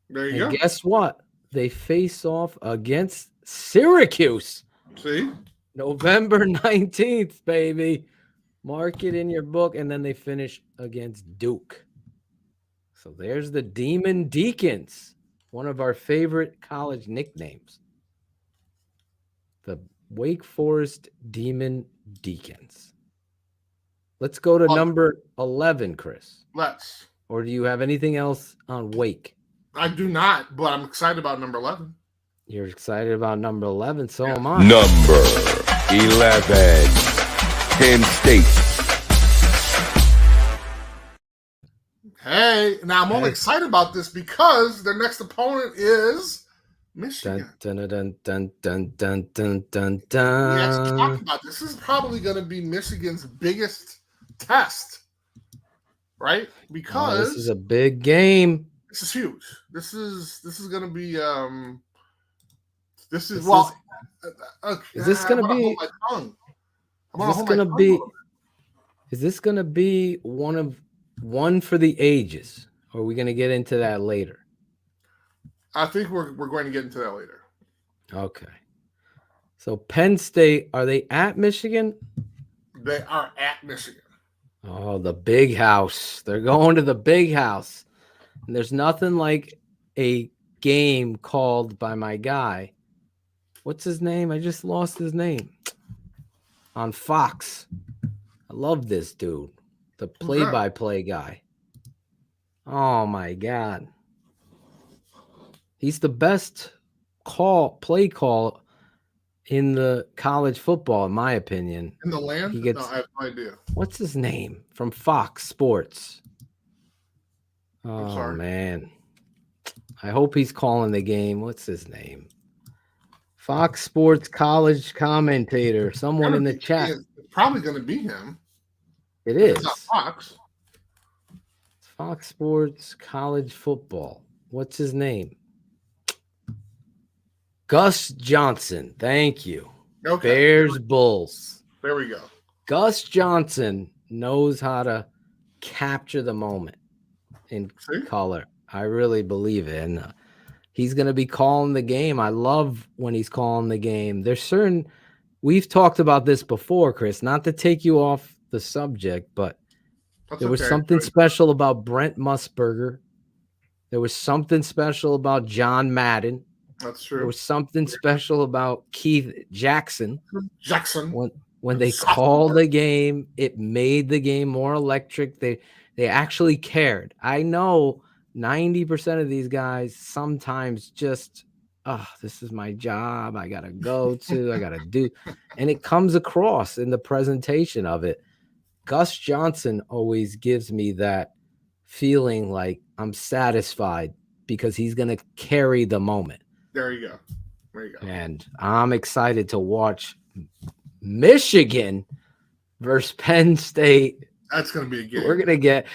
There you And go. guess what? They face off against Syracuse See, November 19th, baby. Mark it in your book. And then they finish against Duke. So there's the Demon Deacons, one of our favorite college nicknames. The Wake Forest Demon Deacons. Let's go to number 11, Chris. let's. Or do you have anything else on Wake? I do not, but I'm excited about number 11. You're excited about number 11. So am I. Number 11. Penn State. Hey, now I'm only excited about this because their next opponent is Michigan. Dun, dun, dun, dun, dun, dun, dun, We actually dun. talked about this. This is probably going to be Michigan's biggest test, right? Because This is a big game. this is huge. This is going to be this is Is this going to be? Is this going to be one for the ages? Or are we going to get into that later? I think we're going to get into that later. Okay. So Penn State, are they at Michigan? They are at Michigan. Oh, the big house. They're going to the big house. And there's nothing like a game called by my guy. What's his name? I just lost his name. On Fox. I love this dude. The play-by-play guy. Oh, my God. He's the best play call in the college football, in my opinion. In the land? No, I have no idea. What's his name? From Fox Sports. I'm sorry. Man. I hope he's calling the game. What's his name? Fox Sports college commentator. Someone in the chat. It's probably going to be him. It is. It's not Fox. Fox Sports college football. What's his name? Gus Johnson. Thank you. Okay. Bears Bulls. There we go. Gus Johnson knows how to capture the moment in color. I really believe it. And he's going to be calling the game. I love when he's calling the game. We've talked about this before, Chris, not to take you off the subject, but there was something special about Brent Musburger. There was something special about John Madden. That's true. There was something special about Keith Jackson. When they called the game, it made the game more electric. They actually cared. I know 90% of these guys sometimes just, this is my job. I got to go to, I got to do. And it comes across in the presentation of it. Gus Johnson always gives me that feeling like I'm satisfied because he's going to carry the moment. There you go. And I'm excited to watch Michigan versus Penn State. That's going to be a game. We're going to get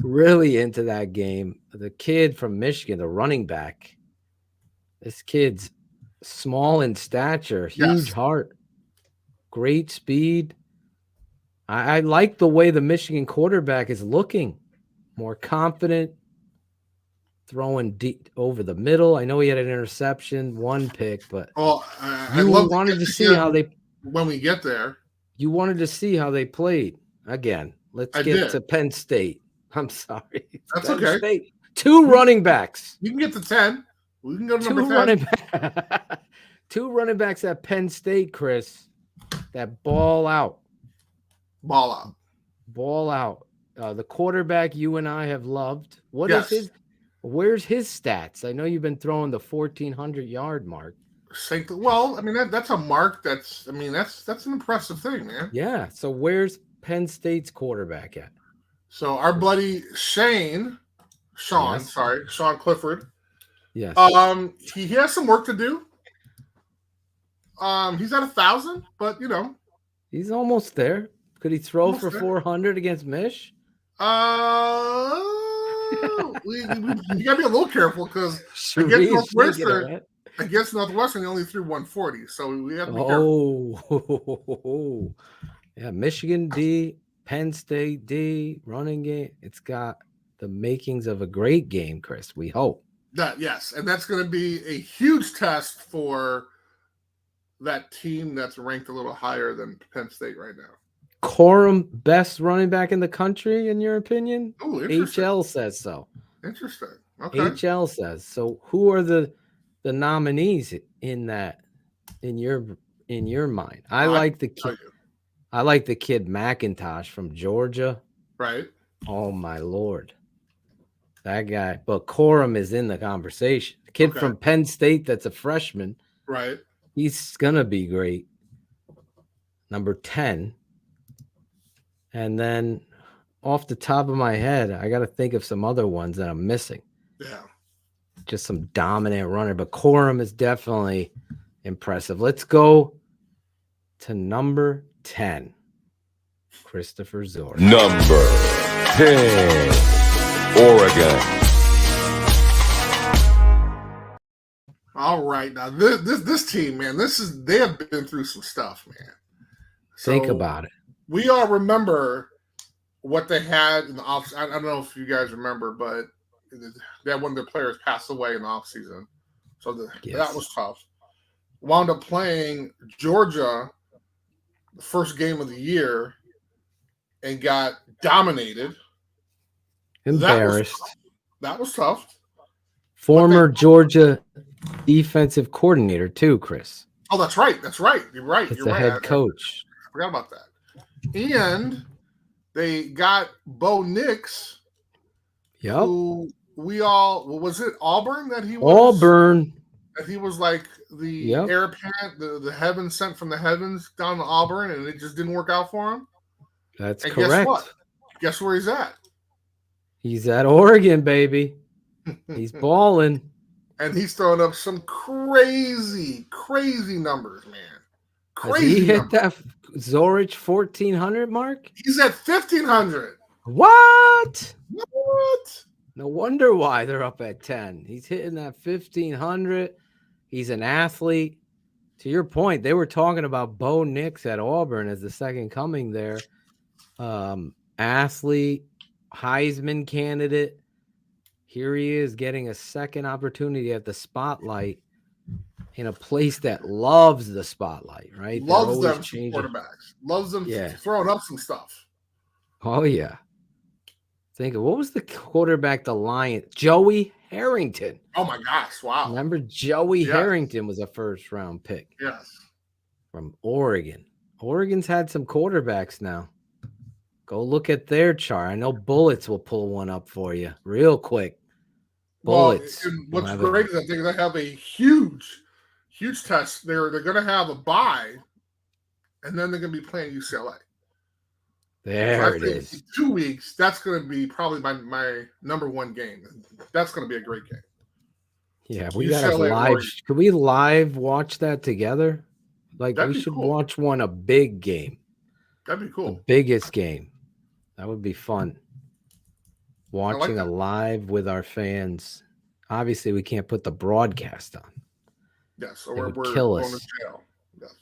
really into that game. The kid from Michigan, the running back, this kid's small in stature, huge heart, great speed. I like the way the Michigan quarterback is looking, more confident, throwing deep over the middle. I know he had an interception, one pick, but I wanted to see how they when we get there. You wanted to see how they played again. Let's get to Penn State. I'm sorry. That's Penn okay. State. 2 running backs. You can get to 10. We can go to number 10. 2 running backs at Penn State, Chris, that ball out. Ball out. The quarterback you and I have loved. Where's his stats? I know you've been throwing the 1,400-yard mark. Well, I mean that's a mark. That's an impressive thing, man. Yeah. So where's Penn State's quarterback at? So our buddy Sean Clifford. Yes. He has some work to do. He's at 1,000, but he's almost there. Could he throw for 400 against Mish? You gotta be a little careful because against Northwestern, they only threw 140, so we have to be careful. Yeah, Michigan D, Penn State D, running game. It's got the makings of a great game, Chris. We hope. Yes, and that's going to be a huge test for that team that's ranked a little higher than Penn State right now. Corum, best running back in the country, in your opinion? Oh, interesting. HL says so. Interesting. Okay. HL says so. Who are the nominees in your mind? I like the kid. I like the kid McIntosh from Georgia. Right. Oh my Lord, that guy. But Corum is in the conversation. The kid from Penn State that's a freshman. Right. He's gonna be great. Number 10. And then off the top of my head. I got to think of some other ones that I'm missing. Yeah. Just some dominant runner, but Corum is definitely impressive. Let's go to number 10, Christopher Zorich. Number 10, Oregon. All right, now this team, man, they have been through some stuff, man. Think about it. We all remember what they had in the off. I don't know if you guys remember, but they had one of their players pass away in the offseason. So that was tough. Wound up playing Georgia the first game of the year and got dominated. Embarrassed. That was tough. Former Georgia defensive coordinator too, Chris. Oh, that's right. That's right. You're right. It's You're the right. head coach. I forgot about that. And they got Bo Nix. Yep. Who was it Auburn that he was? Auburn. That he was like the heir apparent, the heaven sent from the heavens down to Auburn, and it just didn't work out for him. That's and correct. Guess what? Guess where he's at? He's at Oregon, baby. He's balling. And he's throwing up some crazy, crazy numbers, man. Crazy. Has he hit that Zorich 1,400 mark? He's at 1,500. What? What? No wonder why they're up at 10. He's hitting that 1,500. He's an athlete. To your point, they were talking about Bo Nix at Auburn as the second coming there. Athlete, Heisman candidate. Here he is getting a second opportunity at the spotlight in a place that loves the spotlight, right? Loves them quarterbacks. Loves them throwing up some stuff. Oh, yeah. Think of what was the quarterback, the Lions? Joey Harrington. Oh, my gosh. Wow. Remember Joey Harrington was a first-round pick. Yes. From Oregon. Oregon's had some quarterbacks now. Go look at their chart. I know Bullets will pull one up for you real quick. Bullets. Well, what's great is I think they have a huge test. They're going to have a bye, and then they're going to be playing UCLA. There it is. In 2 weeks, that's going to be probably my number one game. That's going to be a great game. Yeah, we got a live. Could we live watch that together? Like we should watch a big game. That'd be cool. The biggest game. That would be fun. Watching a live with our fans. Obviously, we can't put the broadcast on. Yes, or we're kill going us. to jail. Yes.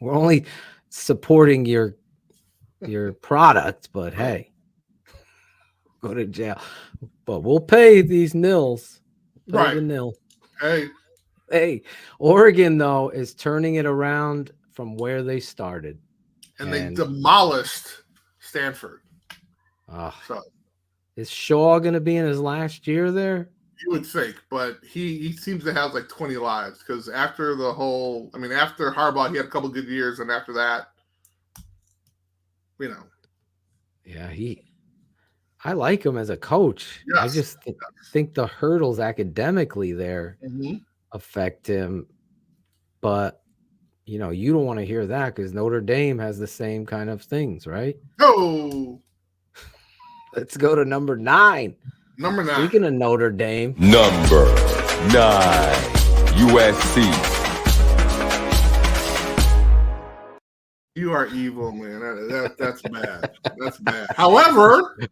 We're only supporting your product, but hey, go to jail. But we'll pay these nils. Right. The nil. Hey, Oregon though is turning it around from where they started, and they demolished Stanford. So is Shaw going to be in his last year there? You would think, but he seems to have like 20 lives because after after Harbaugh, he had a couple good years, and after that, Yeah, I like him as a coach. Yes. I just think the hurdles academically there affect him. But, you don't want to hear that because Notre Dame has the same kind of things, right? Oh. Let's go to number 9. Number 9. Speaking of Notre Dame. Number 9, USC. You are evil, man. That's bad. That's bad. However,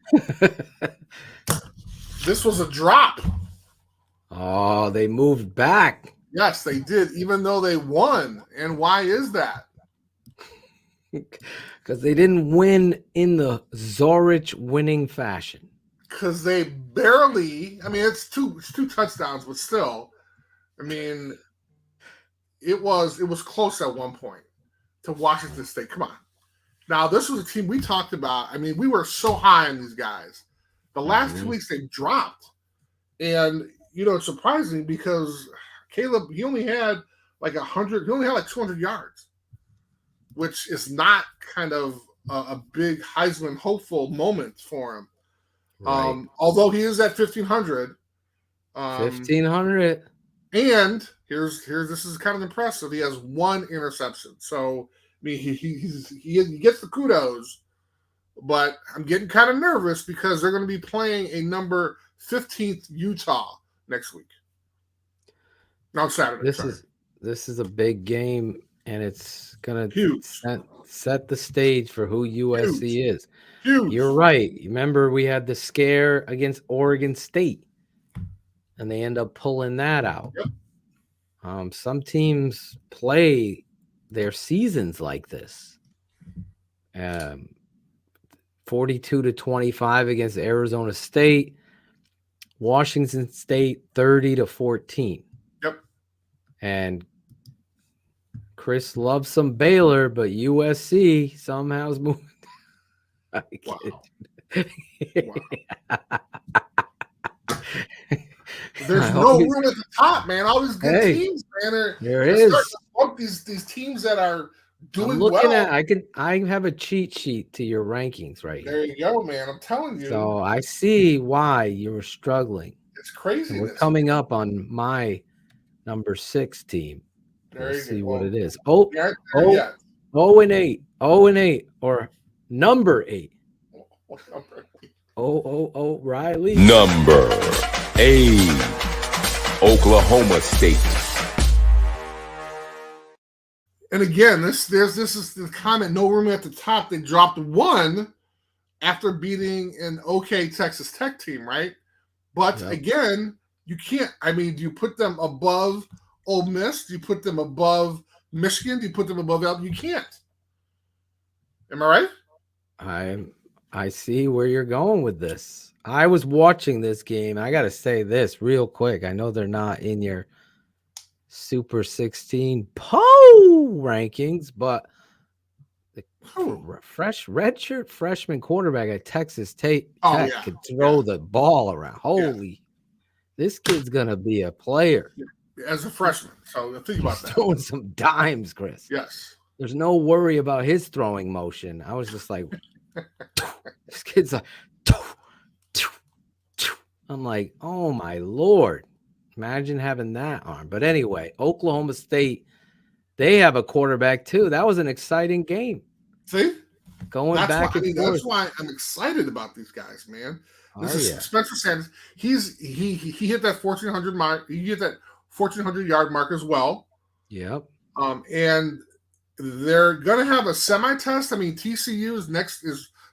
this was a drop. Oh, they moved back. Yes, they did, even though they won. And why is that? Because they didn't win in the Zorich winning fashion. Because they barely, it's two touchdowns, but still, it was close at one point to Washington State. Come on. Now, this was a team we talked about. we were so high on these guys. The last 2 weeks they dropped. And, it's surprising because Caleb, he only had like 200 yards, which is not kind of a big Heisman hopeful moment for him. Right. Although he is at 1,500. 1,500. And here's this is kind of impressive. He has 1 interception. So he gets the kudos, but I'm getting kind of nervous because they're going to be playing a number 15th Utah next week. On Saturday. This is a big game, and it's gonna Huge. set the stage for who USC is. Huge. You're right. Remember, we had the scare against Oregon State, and they end up pulling that out. Yep. Some teams play their seasons like this. 42-25 against Arizona State. Washington State 30-14. Yep. And Chris loves some Baylor, but USC somehow is moving. Wow. There's no room at the top, man. All these good teams, man. There is. These teams that are doing I'm looking well. I have a cheat sheet to your rankings right here. There you go, man. I'm telling you. So I see why you were struggling. It's crazy. We're coming up on my number 6 team. Let's see what it is. 0-8. 0-8 or number 8. What number? Riley. Number 8, Oklahoma State. And again, this is the comment. No room at the top. They dropped 1 after beating an okay Texas Tech team, right? But again, you can't. I mean, do you put them above Ole Miss? Do you put them above Michigan? Do you put them above Alabama? You can't. Am I right? I see where you're going with this. I was watching this game. I got to say this real quick. I know they're not in your Super 16 rankings, but the redshirt freshman quarterback at Texas Tech could throw the ball around. This kid's going to be a player. As a freshman. So think about that. Throwing some dimes, Chris. Yes. There's no worry about his throwing motion. I was just like, this kid's like, I'm like, oh my Lord. Imagine having that arm. But anyway, Oklahoma State, they have a quarterback too. That was an exciting game. See? Back and forth. That's why I'm excited about these guys, man. This is Spencer Sanders. He hit that 1,400 mark. He hit that 1,400-yard mark as well. Yep. And they're gonna have a semi-test. I mean, TCU is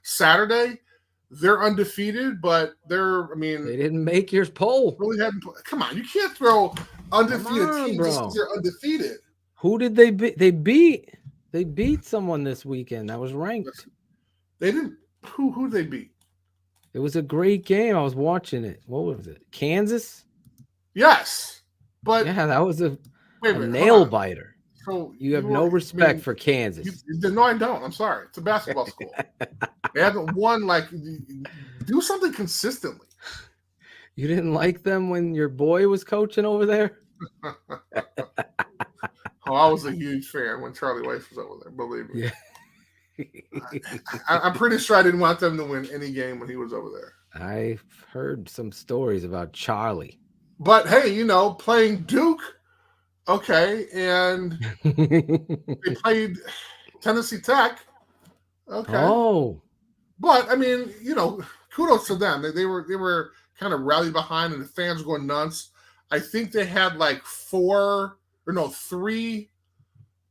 Saturday. They're undefeated, but they didn't make your poll. Really hadn't. Come on, you can't throw undefeated teams because they're undefeated. Who did they beat? They beat someone this weekend that was ranked. They didn't. Who they beat? It was a great game. I was watching it. What was it? Kansas? Yes, but that was a nail biter. So you have no respect for Kansas. No, I don't. I'm sorry. It's a basketball school. They haven't won. Do something consistently. You didn't like them when your boy was coaching over there? I was a huge fan when Charlie Weiss was over there. Believe me. Yeah. I'm pretty sure I didn't want them to win any game when he was over there. I've heard some stories about Charlie. But hey, playing Duke. Okay, and they played Tennessee Tech. Okay. Oh. But kudos to them. They were kind of rallied behind, and the fans were going nuts. I think they had 3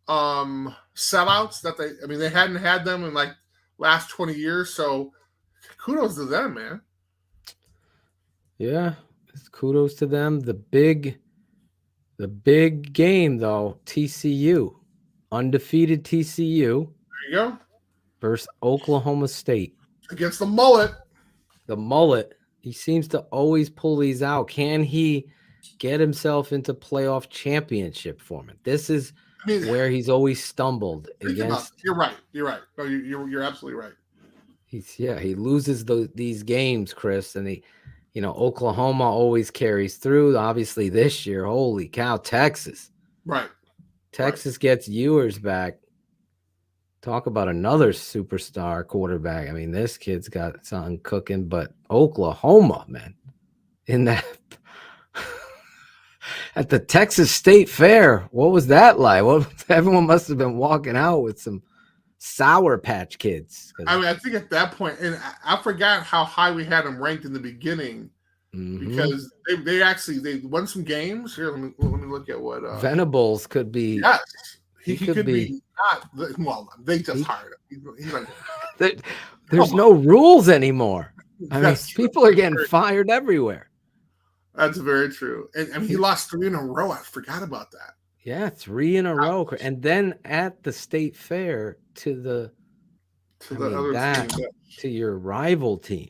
sellouts that they hadn't had them in last 20 years. So kudos to them, man. Yeah, kudos to them. The big game, though, TCU. Undefeated TCU. There you go. Versus Oklahoma State. Against the mullet. The mullet. He seems to always pull these out. Can he get himself into playoff championship format? This is where he's always stumbled against. You're right. No, you're absolutely right. He loses these games, Chris, and Oklahoma always carries through. Obviously, this year, holy cow, Texas. Right. Texas gets Ewers back. Talk about another superstar quarterback. I mean, this kid's got something cooking, but Oklahoma, man, in that at the Texas State Fair, what was that like? Everyone must have been walking out with some Sour Patch Kids. I mean, I think at that point, and I forgot how high we had him ranked in the beginning because they won some games. Here, let me look at what Venables could be. Yes, he could be not. Well, they just hired him. He's like, there's no rules anymore. I mean, That's people are getting fired everywhere. That's very true. And he lost 3 in a row. I forgot about that. Yeah, 3 in a row. And then at the state fair to your rival team.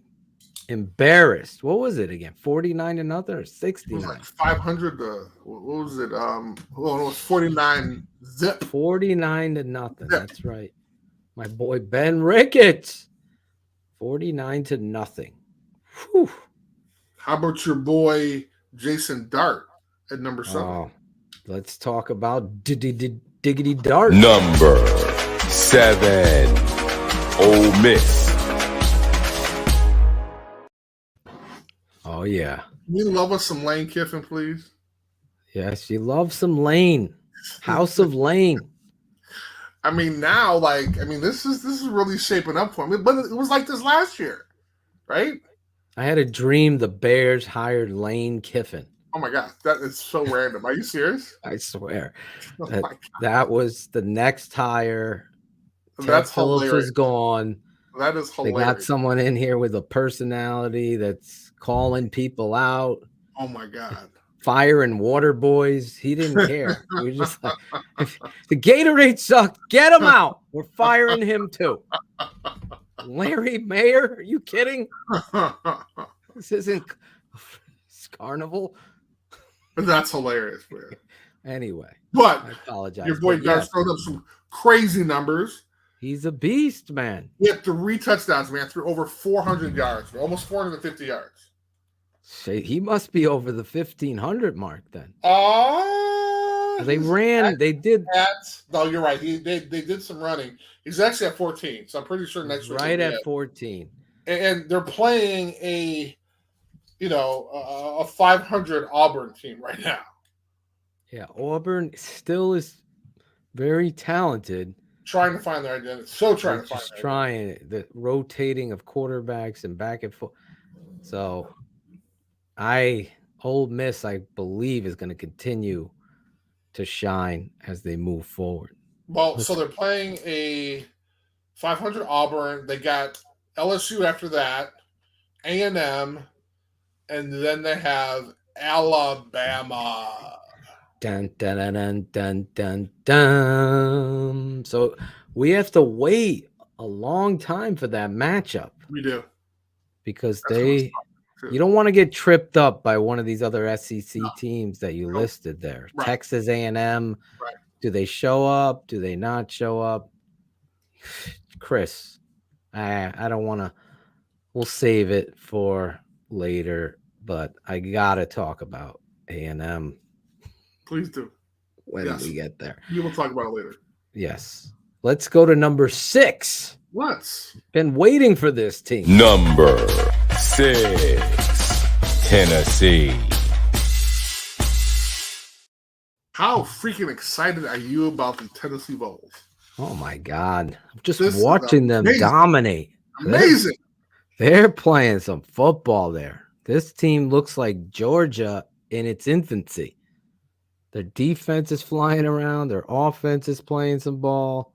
Embarrassed. What was it again? 49-0 or 69? It was like 500 what was it? Well, it was 49 zip. 49-0. That's right. My boy Ben Ricketts. 49-0. Whew. How about your boy Jason Dart at number 7? Oh, let's talk about Diggity Dart. Number 7, Ole Miss. Oh, yeah. Can you love us some Lane Kiffin, please? Yes, you love some Lane. House of Lane. I mean, now, this is really shaping up for me. But it was like this last year, right? I had a dream the Bears hired Lane Kiffin. Oh my God, that is so random. Are you serious? I swear. Oh that was the next hire. That's Phillips hilarious. is gone. That is hilarious. They got someone in here with a personality that's calling people out. Oh my God. Firing water boys. He didn't care. We were just like, if the Gatorade sucked, get him out. We're firing him too. Larry Mayer? Are you kidding? This isn't Carnival. That's hilarious, man. Anyway, but I apologize. Your boy Gus throwing up some crazy numbers. He's a beast, man. He had 3 touchdowns, man, threw over 400 yards, almost 450 yards. He must be over the 1,500 mark then. They did. No, you're right. They did some running. He's actually at 14, so I'm pretty sure next week. Right at 14. And they're playing a 500 Auburn team right now. Yeah, Auburn still is very talented. Trying to find their identity. The rotating of quarterbacks and back and forth. So Ole Miss, I believe, is going to continue to shine as they move forward. Well, so they're playing a 500 Auburn. They got LSU after that, A&M, and then they have Alabama. Dun, dun, dun, dun, dun, dun, dun. So we have to wait a long time for that matchup. We do. Because you don't want to get tripped up by one of these other SEC teams that you listed there. Right. Texas A&M. Right. Do they show up? Do they not show up? Chris, I don't want to. We'll save it for later, but I got to talk about A&M. Please do. When we get there. We will talk about it later. Yes. Let's go to number 6. Been waiting for this team. Number 6, Tennessee. How freaking excited are you about the Tennessee Vols? Oh my God. I'm just watching them dominate. Amazing. They're playing some football there. This team looks like Georgia in its infancy. Their defense is flying around. Their offense is playing some ball.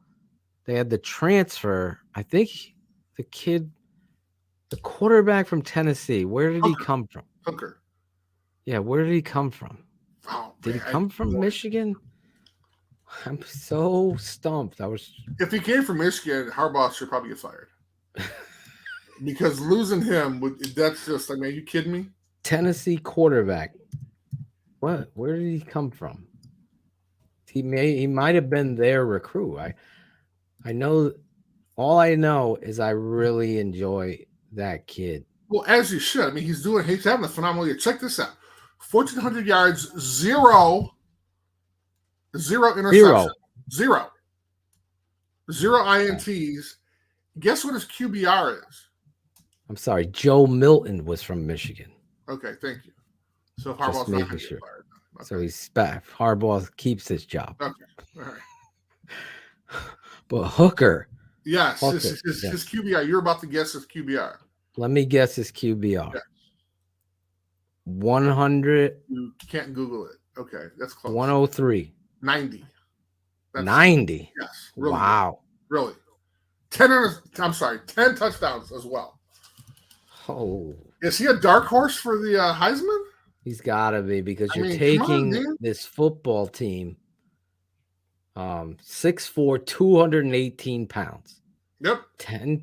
They had the transfer. I think the quarterback from Tennessee. Where did he come from? Hooker. Yeah, where did he come from? Oh, did he come from Michigan? I'm so stumped. If he came from Michigan, Harbaugh should probably get fired. Because losing him, that's just, are you kidding me? Tennessee quarterback. What? Where did he come from? He might have been their recruit. I know. All I know is I really enjoy that kid. Well, as you should. He's having a phenomenal year. Check this out: 1,400 yards, zero interceptions, zero INTs. Guess what his QBR is? I'm sorry, Joe Milton was from Michigan. Okay, thank you. So Harbaugh's not going to get fired. Okay. So he's back. Harbaugh keeps his job. Okay, all right. But Hooker, Yes, Hooker, his QBR. You're about to guess his QBR. Let me guess his QBR. Yeah. 100. You can't Google it. Okay, that's close. 103. 90. 90. Yes. Really Wow. good. Really. 10 touchdowns as well. Oh, Is he a dark horse for the Heisman? he's got to be, because you're come on, taking man. this football team, 6'4", 218 pounds. Yep. 10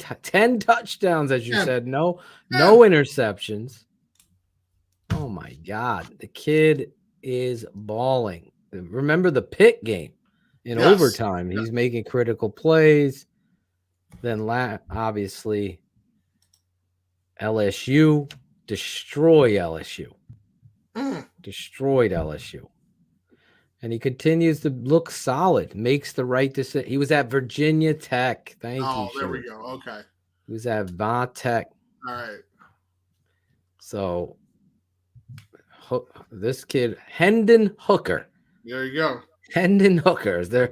touchdowns, as you 10. said. No interceptions. Oh, my God. The kid is balling. Remember the Pitt game in overtime. He's making critical plays. Then, obviously, LSU, destroy LSU. Destroyed LSU. And he continues to look solid, makes the right decision. He was at Virginia Tech. Thank you. Oh, there we go. Okay. He was at Va Tech. All right. So this kid, Hendon Hooker. There you go. Hendon Hooker.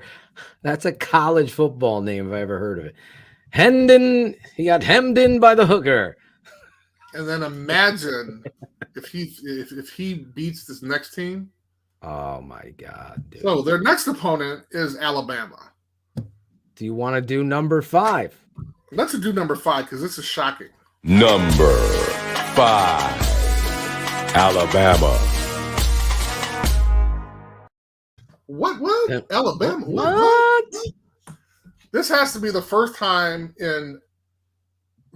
That's a college football name if I ever heard of it. Hendon, he got hemmed in by the hooker. And then imagine if he beats this next team. Oh my God, dude. So their next opponent is Alabama. Do you want to do number 5? Let's do number 5 because this is shocking. Number 5. Alabama. What? Alabama? What? This has to be the first time in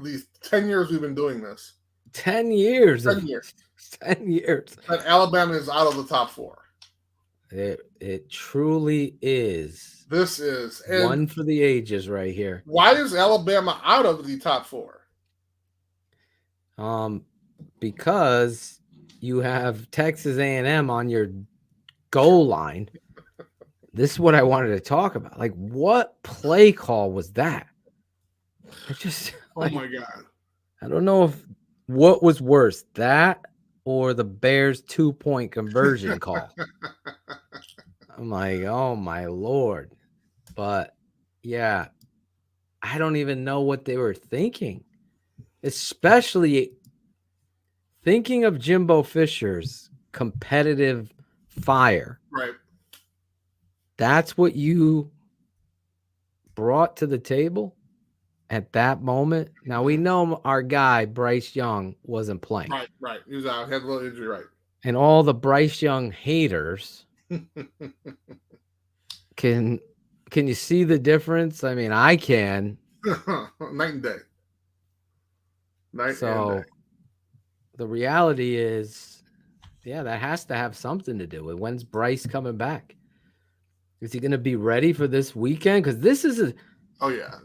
these 10 years we've been doing this. 10 years. 10 years. 10 years. That Alabama is out of the top 4. It truly is. This is one for the ages right here. Why is Alabama out of the top 4? Because you have Texas A&M on your goal line. This is what I wanted to talk about. Like, what play call was that? It just, like, oh my God. I don't know what was worse, that or the Bears 2-point conversion call. I'm like, oh my Lord. But yeah, I don't even know what they were thinking, especially thinking of Jimbo Fisher's competitive fire. Right. That's what you brought to the table at that moment. Now, we know our guy, Bryce Young, wasn't playing. Right. He was out. Had a little injury, right. And all the Bryce Young haters, can you see the difference? I mean, I can. Night and day. Night and day. The reality is, yeah, that has to have something to do with when's Bryce coming back. Is he going to be ready for this weekend? Because this is a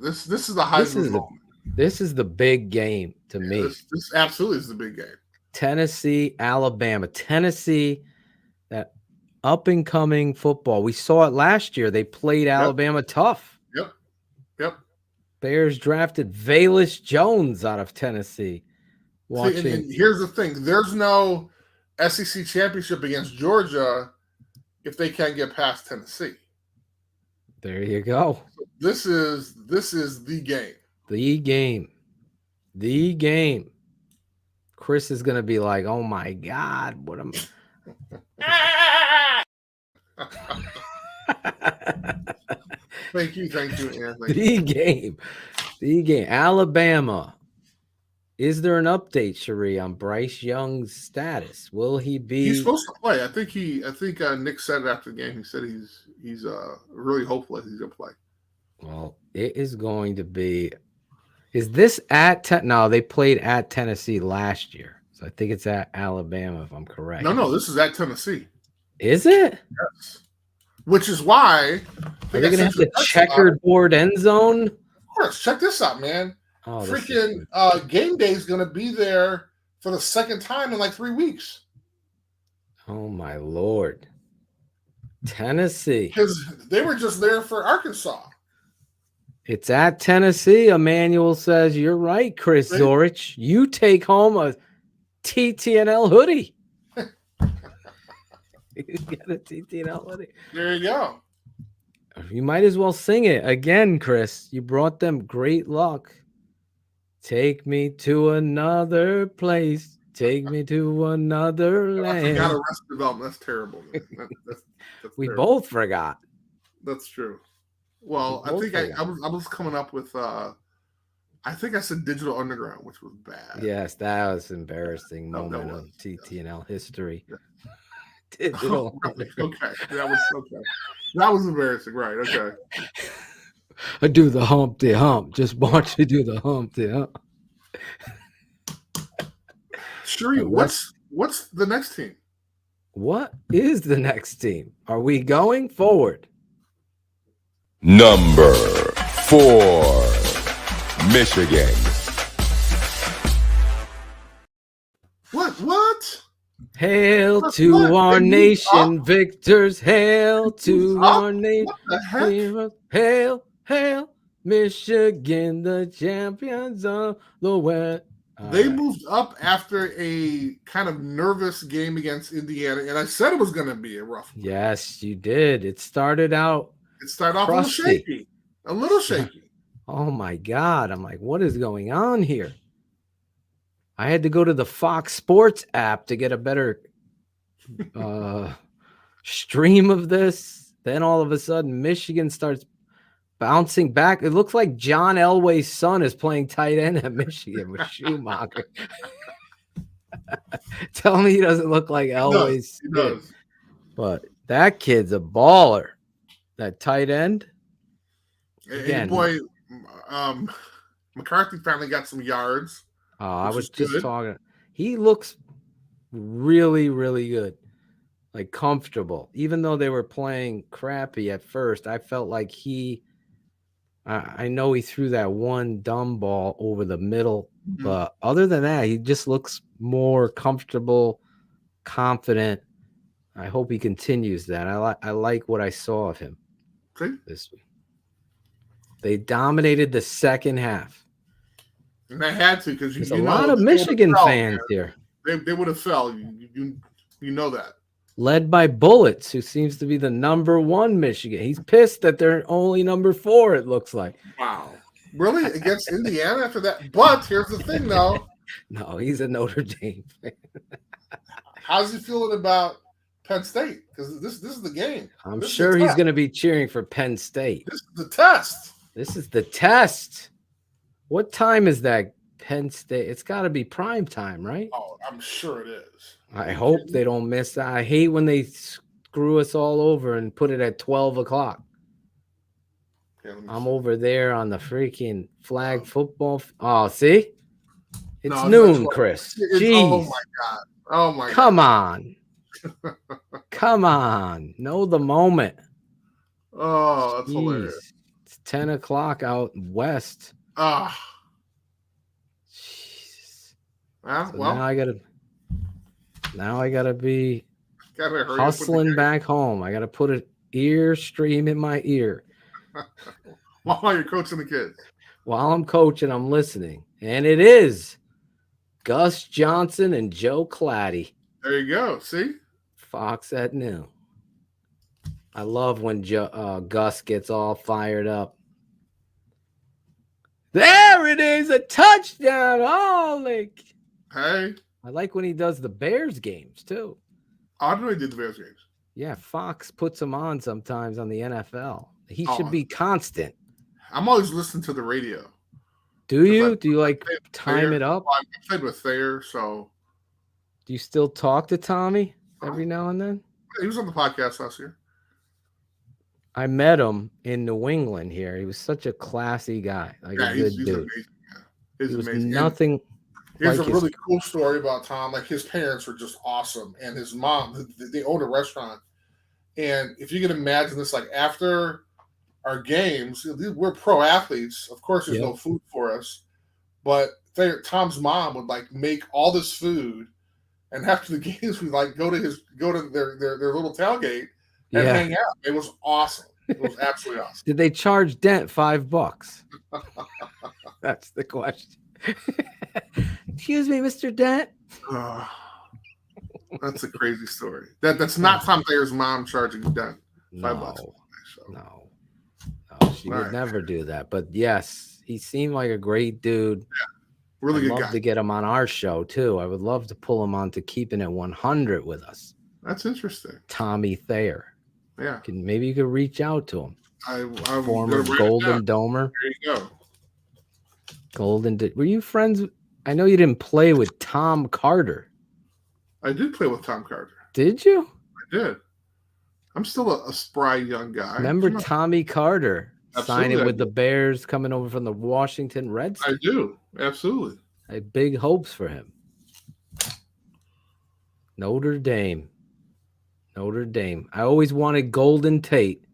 this is the Heisman moment. This is the big game to me. This absolutely is the big game. Tennessee, Alabama. Tennessee, that up and coming football. We saw it last year. They played Alabama tough. Yep. Bears drafted Velus Jones out of Tennessee. See, and here's the thing: there's no SEC championship against Georgia if they can't get past Tennessee. There you go. This is the game. The game. Chris is going to be like, oh my God, what am Thank you, Anthony. The game. Alabama. Is there an update, Cherie, on Bryce Young's status? Will he be? He's supposed to play. I think Nick said it after the game. He said he's really hopeful that he's gonna play. Well, it is going to be. Is this at No, they played at Tennessee last year, so I think it's at Alabama if I'm correct. No, this is at Tennessee. Is it? Yes. Which is why are they gonna have the checkerboard end zone? Of course. Check this out, man. Oh, freaking game day is going to be there for the second time in like 3 weeks. Oh my Lord. Tennessee. Because they were just there for Arkansas. It's at Tennessee. Emmanuel says, you're right, Chris Zorich. You take home a TTNL hoodie. You get a TTNL hoodie. There you go. You might as well sing it again, Chris. You brought them great luck. Take me to another place. Take me to another I land. forgot Arrested Development. That's terrible. Man. That's We terrible. both forgot. That's true. Well, I think I was coming up with I think I said Digital Underground, which was bad. Yes, that was an embarrassing No, moment that of was, TTNL history. Yeah. Digital. Oh, really? Okay. That was okay. That was embarrassing, right? Okay. I do the Humpty Hump. Just watch you do the Humpty Hump. Sure. What's the next team? What is the next team? Are we going forward? Number 4, Michigan. What? Hail What? to What? our They moved nation, up? victors. Hail to Up? our nation. What the heck? Heroes. Hail, hail, Michigan, the champions of the West. They moved up after a kind of nervous game against Indiana, and I said it was going to be a rough one. Yes, you did. It started out. It started off crusty. a little shaky. Oh my God. I'm like, what is going on here? I had to go to the Fox Sports app to get a better stream of this. Then all of a sudden, Michigan starts bouncing back. It looks like John Elway's son is playing tight end at Michigan with Schumacher. Tell me he doesn't look like Elway's He kid. does. But that kid's a baller. That tight end. And boy, McCarthy finally got some yards. I was is just good. talking. He looks really, really good. Like comfortable. Even though they were playing crappy at first, I felt like I know he threw that one dumb ball over the middle, but other than that, he just looks more comfortable, confident. I hope he continues that. I like what I saw of him this week. They dominated the second half. And they had to because There's a lot of Michigan fans here. They would have fell. You know that. Led by Bullets, who seems to be the number 1 Michigan. He's pissed that they're only number 4, it looks like. Wow. Really? Against Indiana after that? But here's the thing, though. No, he's a Notre Dame fan. How's he feeling about Penn State? Because this is the game. I'm sure he's going to be cheering for Penn State. This is the test. This is the test. What time is that, Penn State? It's got to be prime time, right? Oh, I'm sure it is. I hope they don't miss that. I hate when they screw us all over and put it at 12 o'clock. I'm over there on the freaking flag football. Oh, see? It's noon, Chris. Jeez. Oh, my God. Oh, my God. Come on. Come on. Know the moment. Oh, that's hilarious. It's 10 o'clock out west. Ah. Jesus. Well, So now I gotta be hustling back home. I gotta put an ear stream in my ear. While you're coaching the kids. While I'm coaching, I'm listening. And it is Gus Johnson and Joe Claddy. There you go. See? Fox at noon. I love when Gus gets all fired up. There it is, a touchdown. Holy. Hey. I like when he does the Bears games, too. I don't know he did the Bears games. Yeah, Fox puts him on sometimes on the NFL. He should be constant. I'm always listening to the radio. Do you? Do you like time it up? Well, I played with Thayer, so. Do you still talk to Tommy every now and then? He was on the podcast last year. I met him in New England here. He was such a classy guy. Like a good dude. Amazing. Yeah. He's amazing. Nothing. Here's like a really cool story about Tom. Like his parents were just awesome, and his mom, they owned a restaurant. And if you can imagine this, like after our games, we're pro athletes. Of course, there's no food for us, but Tom's mom would like make all this food, and after the games, we like go to their little tailgate and hang out. It was awesome. It was absolutely awesome. Did they charge Dent $5? That's the question. Excuse me, Mr. Dent. That's a crazy story. That's not Tom Thayer's mom charging Dent $5. No. She All would right. never do that. But yes, he seemed like a great dude. Really I'd good love guy. to get him on our show too. I would love to pull him on to Keeping It 100 with us. That's interesting. Tommy Thayer. Yeah. Maybe you could reach out to him. I'm Former gonna write it Golden down. Domer. There you go. Were you friends? I know you didn't play with Tom Carter. I did play with Tom Carter. Did you? I did. I'm still a spry young guy. Remember Tommy Carter Absolutely, signing I with do. the Bears coming over from the Washington Redskins? I do. Absolutely. I had big hopes for him. Notre Dame. I always wanted Golden Tate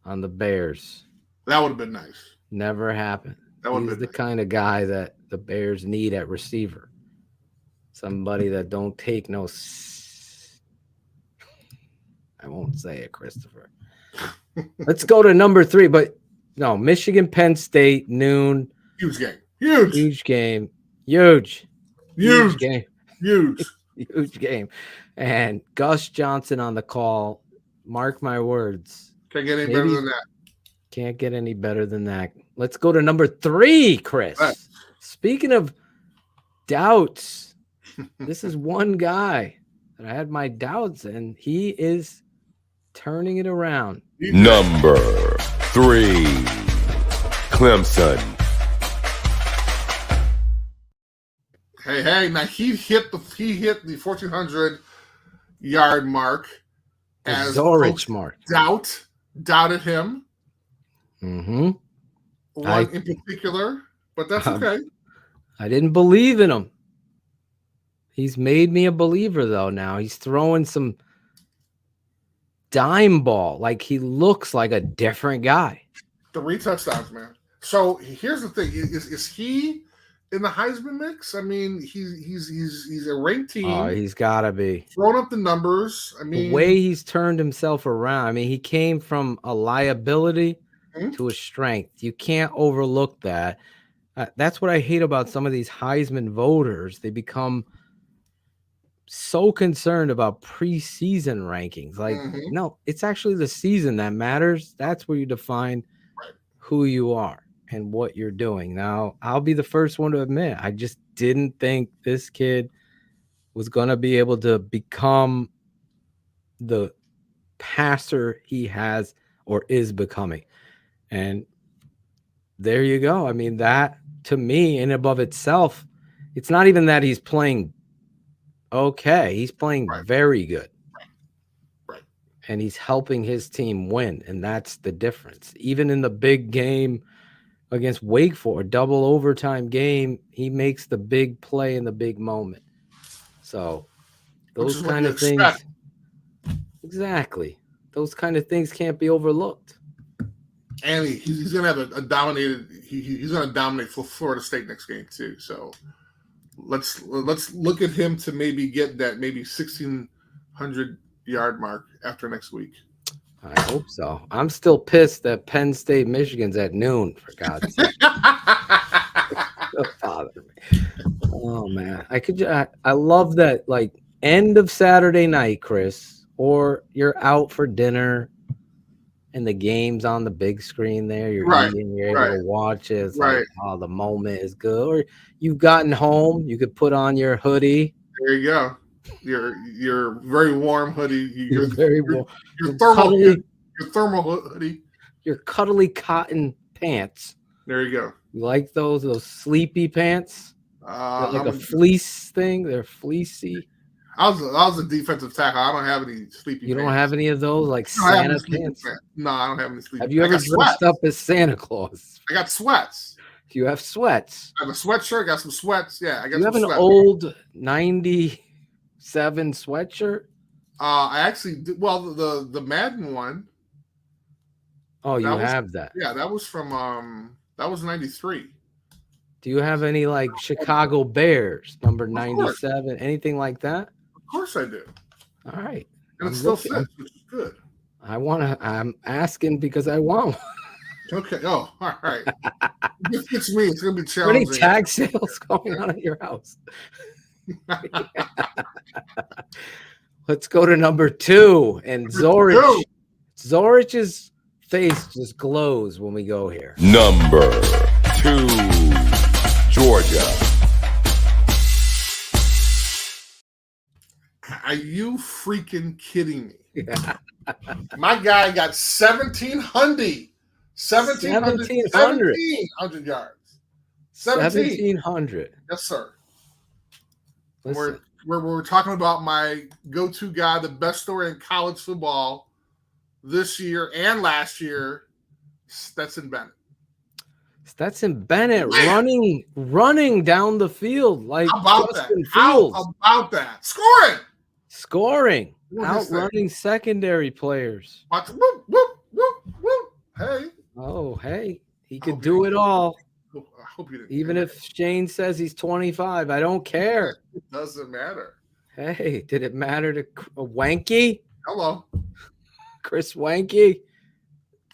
on the Bears. That would have been nice. Never happened. That would have He's been the kind of guy that the Bears need at receiver. Somebody that don't take no. I won't say it, Christopher. Let's go to number 3. But no, Michigan, Penn State, noon. Huge game. Huge Game. Huge game. Huge. Huge game. And Gus Johnson on the call. Mark my words. Can't get any better than that. Can't get any better than that. Let's go to number 3, Chris. Right. Speaking of doubts, this is one guy that I had my doubts, and he is turning it around. Number 3, Clemson. Hey! Now he hit the 1,400 yard mark. As Zorich mark. Doubted him. Mm-hmm. One in particular, but that's okay. I didn't believe in him. He's made me a believer, though, now. He's throwing some dime ball. Like, he looks like a different guy. 3 touchdowns, man. So here's the thing: is he in the Heisman mix? I mean, he's a ranked team. Oh, he's got to be. Throwing up the numbers. I mean, The way he's turned himself around. I mean, he came from a liability to a strength. You can't overlook that. That's what I hate about some of these Heisman voters. They become so concerned about preseason rankings. Like, no, it's actually the season that matters. That's where you define who you are and what you're doing. Now, I'll be the first one to admit, I just didn't think this kid was going to be able to become the passer he has or is becoming. And there you go. I mean, that to me, in above itself, it's not even that he's playing okay. He's playing very good. Right. And he's helping his team win. And that's the difference. Even in the big game against Wake Forest, double overtime game, he makes the big play in the big moment. So those kind of things. Exactly. Those kind of things can't be overlooked. And he's going to have a dominated. He's going to dominate Florida State next game too. So let's look at him to maybe get that 1,600 yard mark after next week. I hope so. I'm still pissed that Penn State, Michigan's at noon. For God's sake, don't bother me. Oh man, I love that. Like end of Saturday night, Chris, or you're out for dinner. And the game's on the big screen there. You're eating, you're able to watch it. It's like, oh, the moment is good. Or you've gotten home, you could put on your hoodie. There you go. Your very warm hoodie. Your very warm. Your thermal hoodie. Your cuddly cotton pants. There you go. You like those sleepy pants? Like a fleece thing. They're fleecy. I was a defensive tackle. I don't have any sleepy. You pants. don't have any of those like Santa pants? No, I don't have any sleepy. Have you ever dressed up as Santa Claus? I got sweats. Do you have sweats? I have a sweatshirt. Got some sweats. Yeah, I got. You have an old '97 sweatshirt? I actually did, well the Madden one. Oh, you have that? Yeah, that was from that was '93. Do you have any like Chicago Bears number 97? Anything like that? Of course I do. All right. And it still fits, which is good. I'm asking because I want. Okay. Oh, all right. If it's me, it's gonna be challenging. Any tag sales going on at your house? Let's go to number 2 and Zorich. Zorich's face just glows when we go here. Number 2, Georgia. Are you freaking kidding me? My guy got 1,700 yards. 1,700. Yes, sir. Listen, We're talking about my go-to guy, the best story in college football this year and last year, Stetson Bennett. Stetson Bennett running down the field like How about Justin that? How Fields. about that? Scoring, What is that? outrunning secondary players. Watch, whoop, whoop, whoop, whoop. Hey. Oh, hey, he could do it all. I hope you didn't. Even if Shane says he's 25, I don't care. It doesn't matter. Hey, did it matter to Wanky? Hello. Chris Wanky?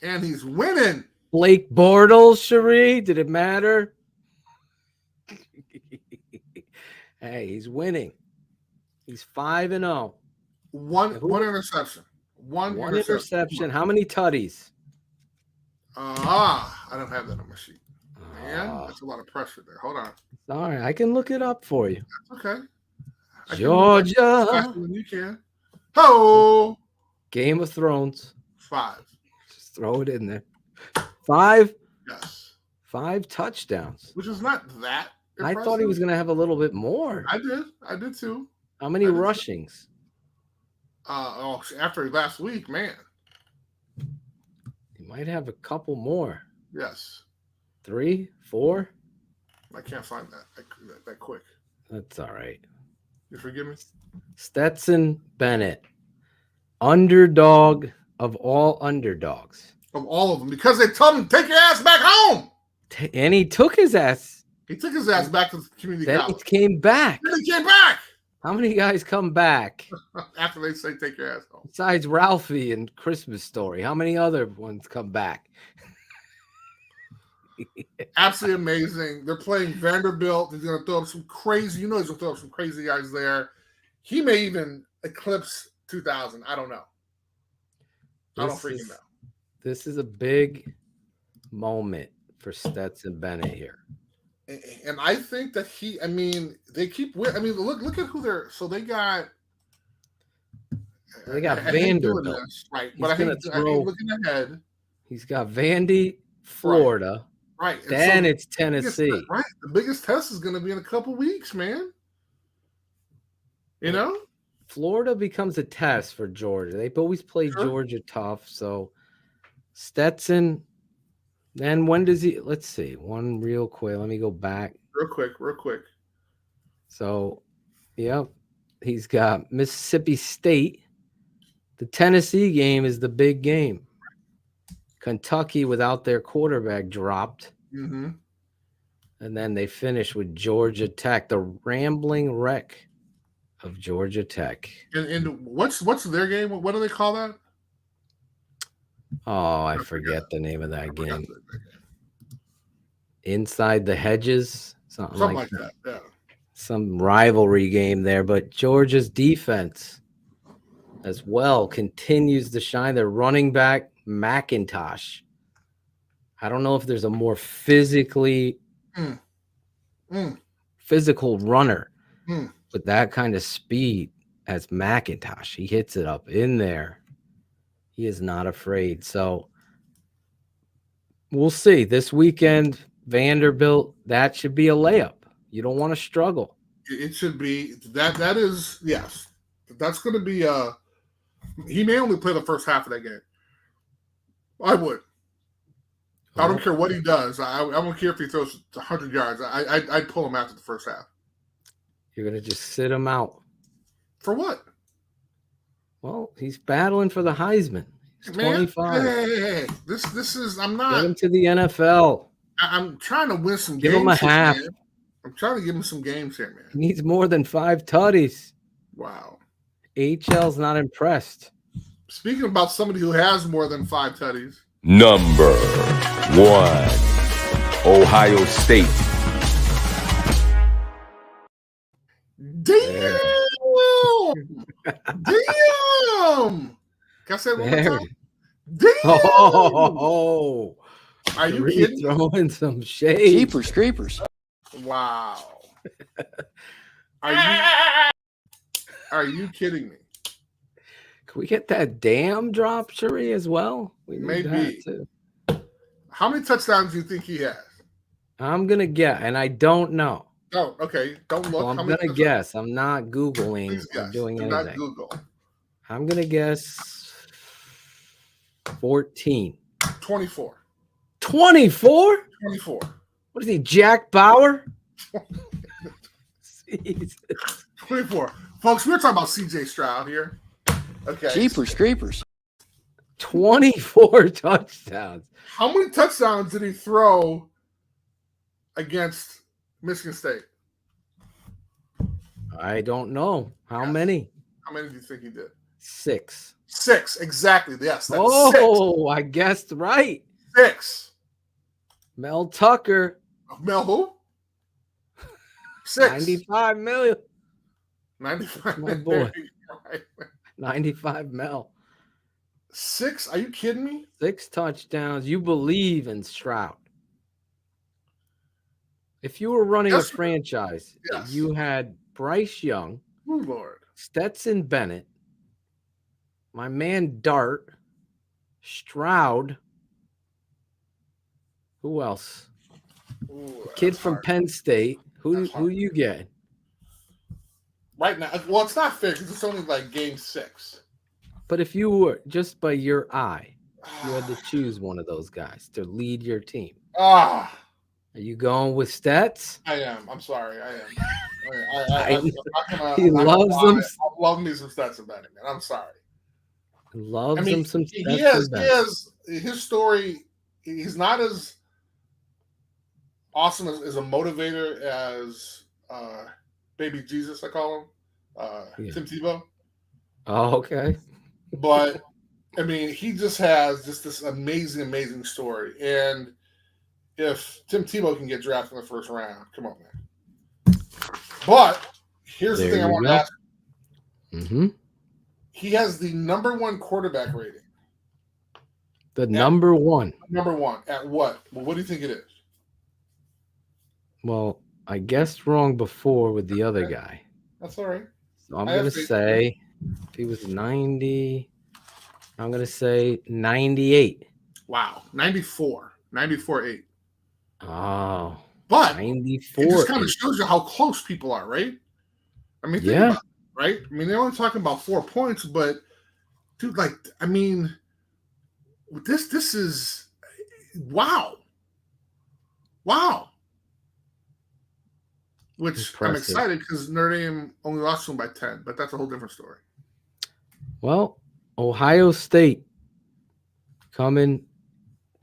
And he's winning. Blake Bortles, Cherie? Did it matter? Hey, he's winning. He's 5-0. One interception. One interception. How many tutties? I don't have that on my sheet. Man, that's a lot of pressure there. Hold on. Sorry, I can look it up for you. That's okay. Georgia. Faster than you can. Ho! Game of Thrones. 5. Just throw it in there. 5? Yes. 5 touchdowns. Which is not that I impressive. thought he was going to have a little bit more. I did too. How many rushings? After last week, man. He might have a couple more. Yes. 3, 4? I can't find that quick. That's all right. You forgive me? Stetson Bennett. Underdog of all underdogs. Of all of them. Because they told him, take your ass back home. And he took his ass. He took his ass back to the community Then college. he came back. Then he came back. How many guys come back? After they say, take your ass home. Besides Ralphie and Christmas Story, how many other ones come back? Absolutely amazing. They're playing Vanderbilt. He's going to throw up some crazy, he's going to throw up some crazy guys there. He may even eclipse 2,000. I don't know. I don't freaking know. This is a big moment for Stetson Bennett here. And I think that they keep. Look at who they're. So they got Vanderbilt, right? But I hate looking ahead. He's got Vandy, Florida, right? Then it's Tennessee. Right. The biggest test is going to be in a couple weeks, man. You know, Florida becomes a test for Georgia. They've always played Georgia tough. So Stetson. Then when does he? Let's see. One real quick. Let me go back. Real quick. So, he's got Mississippi State. The Tennessee game is the big game. Kentucky, without their quarterback, dropped. Mm-hmm. And then they finish with Georgia Tech, the rambling wreck of Georgia Tech. And what's their game? What do they call that? Oh, I forget the name of that game. Inside the Hedges, something like that. Yeah. Some rivalry game there, but Georgia's defense as well continues to shine. Their running back, McIntosh. I don't know if there's a more physical runner with that kind of speed as McIntosh. He hits it up in there. He is not afraid. So we'll see. This weekend, Vanderbilt, that should be a layup. You don't want to struggle. It should be. That is, yes. That's going to be he may only play the first half of that game. I would. I don't care what he does. I don't care if he throws 100 yards. I'd pull him after the first half. You're going to just sit him out. For what? Well, he's battling for the Heisman. He's 25. Hey. This is, I'm not. Get him to the NFL. I'm trying to win some games. Give him a half. Man. I'm trying to give him some games here, man. He needs more than 5 tutties. Wow. HL's not impressed. Speaking about somebody who has more than 5 tutties. Number 1, Ohio State. Damn! Damn! Can I say it one more time? Damn! Oh, Are you Three kidding? throwing some shade. Jeepers creepers. Wow. Are you kidding me? Can we get that damn drop, Cherie, as well? We need Maybe. that too. How many touchdowns do you think he has? I'm gonna guess, and I don't know. Oh, okay. Don't look. So I'm How many gonna touchdowns? guess. I'm not Googling Please or guess. doing Do not anything. Google. I'm gonna guess 14. 24. 24? 24. What is he, Jack Bauer? Jesus. 24. Folks, we're talking about CJ Stroud here. Okay. Jeepers creepers. 24 touchdowns. How many touchdowns did he throw against Michigan State? I don't know. How Yes. many? How many do you think he did? 6. 6. Exactly. Yes. That's Oh, I guessed right. 6. Mel Tucker, Mel who? 6. 95 million. 95. My boy. Right. 95 Mel. 6? Are you kidding me? 6 touchdowns. You believe in Stroud. If you were running Yes. a franchise, Yes. you had Bryce Young, Oh, Lord. Stetson Bennett, my man Dart, Stroud. Who else? Ooh, Kid that's from hard. Penn State. Who That's who hard. you get? Right now. Well, it's not fair because it's only like game 6. But if you were just by your eye, you had to choose one of those guys to lead your team. Ah, Are you going with Stats? I am. I'm sorry. I am. He loves them. I love me some Stetson Bennett, man. I'm sorry. Loves I mean, him some he Stetson has Bennett. his story. He's not as awesome as a motivator as Baby Jesus, I call him, Yeah. Tim Tebow. Oh, okay. But I mean, he just has just this amazing story. And if Tim Tebow can get drafted in the first round, come on, man. But here's the There thing I you want to go. ask. Mm-hmm. He has the #1 quarterback rating. The number one. #1 at what? Well, what do you think it is? Well, I guessed wrong before with the other guy. That's all right. So I'm I have going to faith. say if he was 90, I'm going to say 98. Wow, 94, 94.8. Oh, But 94. it just kind of shows you how close people are, right? I mean, think Yeah. about it, right? I mean, they're only talking about 4 points, but dude, like, I mean, this is wow. Which I'm Impressive. excited because Notre Dame only lost to them by 10, but that's a whole different story. Well, Ohio State coming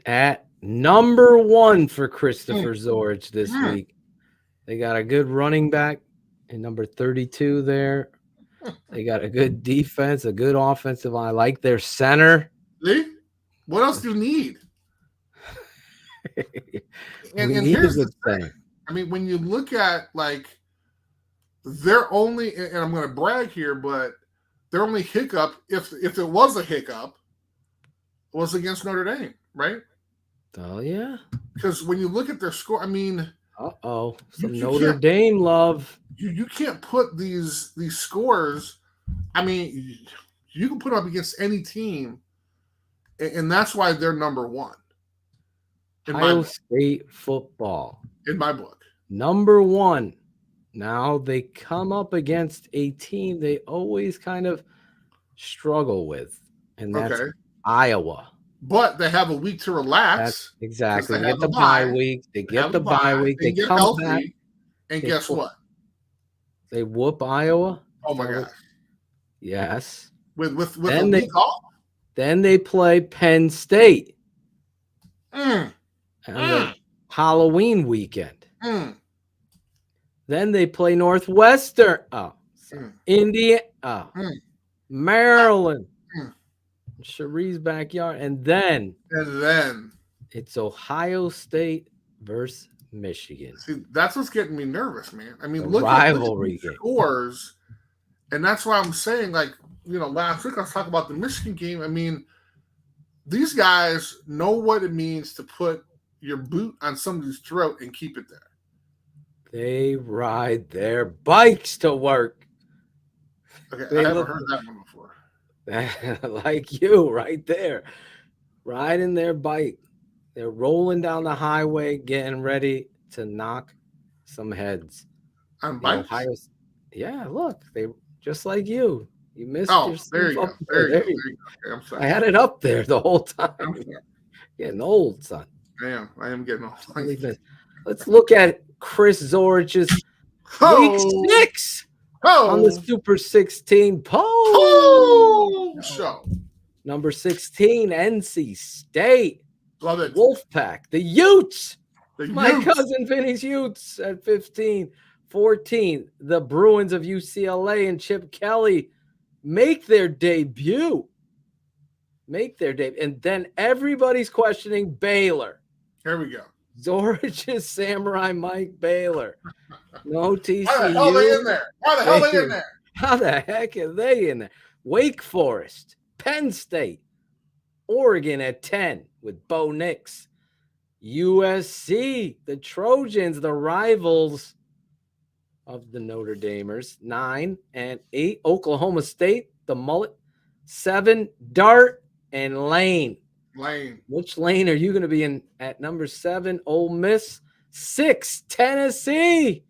at #1 for Christopher Zorich this week. They got a good running back in number 32 there. They got a good defense, a good offensive line. I like their center. See? What else do you need? And We need here's a the good thing. center. I mean, when you look at like they're only, and I'm going to brag here, but their only hiccup, if there was a hiccup, was against Notre Dame, right? Oh, yeah. Because when you look at their score, I mean, Uh-oh. Some You Notre can't- Dame love. you can't put these scores. I mean, you can put them up against any team, and that's why they're #1 Ohio State football. in my book. #1. Now they come up against a team they always kind of struggle with, and that's Okay, Iowa. but they have a week to relax. That's exactly. they They have get a the bye bye. week. They have get a the bye week. They get come healthy, back. and They guess put- what? They whoop Iowa. Oh my So- gosh! Yes. With Then a they- week off. Then they play Penn State Mm, on the Halloween weekend. mm. Then they play Northwestern. Oh, sorry. Mm. Indiana. Oh, Mm. Maryland. Mm. Cherie's backyard. And then And then, it's Ohio State versus Michigan. see, that's what's getting me nervous, man. I mean, The look rivalry at the game. scores, and that's why I'm saying, like, last week I was talking about the Michigan game. I mean, these guys know what it means to put your boot on somebody's throat and keep it there. They ride their bikes to work. Okay, They I haven't look heard that one before. like you right there, riding their bike. They're rolling down the highway, getting ready to knock some heads. On The bikes? Yeah, look, they just like you. You missed Oh, your there you sleep go. up There you there. go. Okay, I'm sorry. I had it up there the whole time. I'm sorry. Getting old, son. I am getting old. Let's look at Chris Zorich's week 6 on the Super 16 poll show. Number 16, NC State. Love it. Wolfpack. The Utes. My Utes. cousin Vinny's Utes at 15. 14, the Bruins of UCLA and Chip Kelly make their debut. And then everybody's questioning Baylor. Here we go. Zorich's Samurai Mike Baylor. No TCU. Why the hell are they in there? How the heck are they in there? Wake Forest, Penn State, Oregon at 10 with Bo Nix. USC, the Trojans, the rivals of the Notre Damers, 9 and 8. Oklahoma State, the Mullet, 7. Dart and Lane. Which lane are you going to be in at number 7? Ole Miss. 6. Tennessee.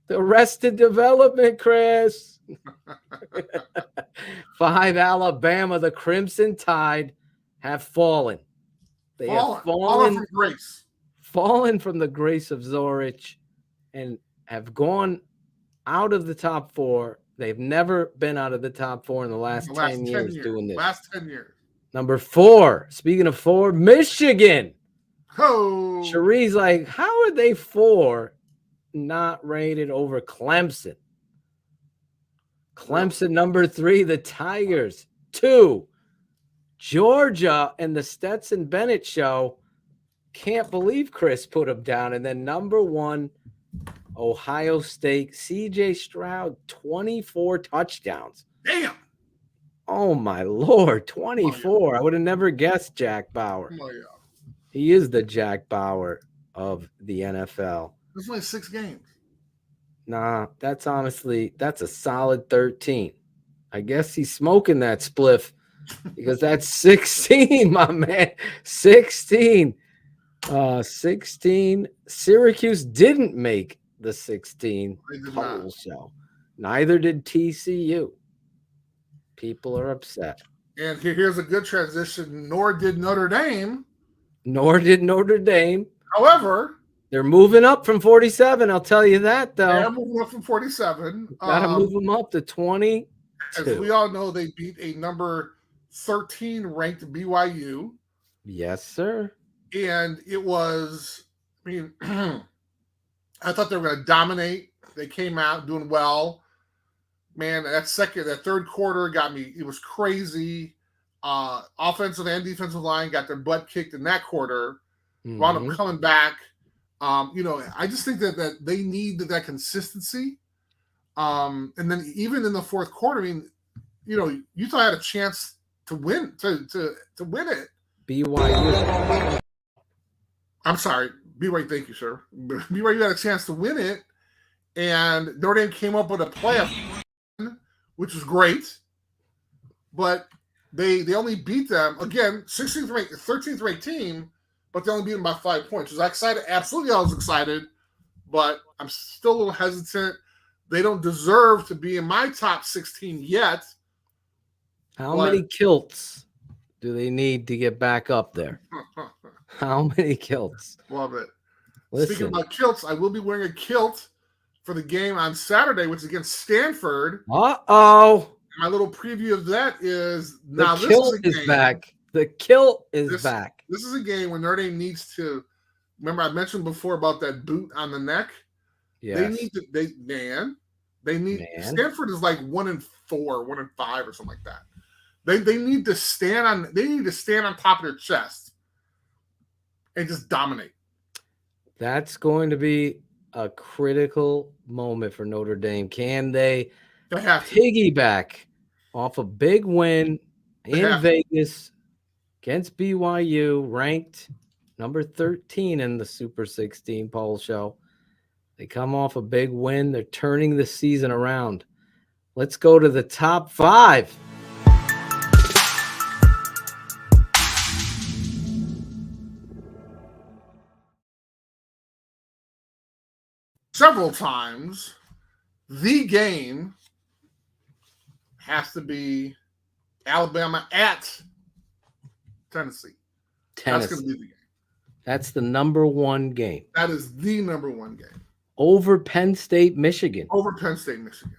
The Arrested Development, Chris. 5. Alabama. The Crimson Tide have fallen. They have fallen from grace. Fallen from the grace of Zorich and have gone out of the top 4. They've never been out of the top 4 in the last 10 years doing this. Last 10 years. Number 4, speaking of 4, Michigan. Oh. Cherie's like, how are they 4 not rated over Clemson? Clemson, number 3, the Tigers. 2, Georgia and the Stetson Bennett show. Can't believe Chris put them down. And then number 1, Ohio State. CJ Stroud, 24 touchdowns. Damn. Oh, my Lord, 24. I would have never guessed Jack Bauer. He is the Jack Bauer of the NFL. There's only 6 games. Nah, that's a solid 13. I guess he's smoking that spliff because that's 16, my man. 16. 16. Syracuse didn't make the 16 poll show. Neither did TCU. People are upset. And here's a good transition. Nor did Notre Dame. However, they're moving up from 47. I'll tell you that, though. They're moving up from 47. Gotta move them up to 20. As we all know, they beat a number 13 ranked BYU. Yes, sir. And it was, I thought they were going to dominate. They came out doing well. Man, that third quarter got me. It was crazy. Offensive and defensive line got their butt kicked in that quarter. Wound up coming back. I just think that they need that consistency. And then even in the fourth quarter, Utah had a chance to win to win it. BYU. I'm sorry, BYU. Thank you, sir. BYU had a chance to win it, and Notre Dame came up with a play, which was great. But they only beat them again, 16th ranked, 13th ranked team, but they only beat them by 5 points. Was I excited? Absolutely, I was excited, but I'm still a little hesitant. They don't deserve to be in my top 16 yet. How many kilts do they need to get back up there? How many kilts? Love it. Listen. Speaking about kilts, I will be wearing a kilt for the game on Saturday, which is against Stanford. Uh-oh. My little preview of that is now the kilt is back. The kilt is back. This is a game when Notre Dame needs to. Remember, I mentioned before about that boot on the neck. Yes. They need to. They need. Stanford is like 1-4, 1-5, or something like that. They need to stand on. They need to stand on top of their chest and just dominate. That's going to be a critical moment for Notre Dame. Can they piggyback off a big win in Vegas? against BYU, ranked number 13 in the Super 16 poll show. They come off a big win. They're turning the season around. Let's go to the top 5. Several times, the game has to be Alabama at Tennessee. That's going to be the game. That's the number 1 game. That is the number 1 game. Over Penn State, Michigan. Over Penn State, Michigan.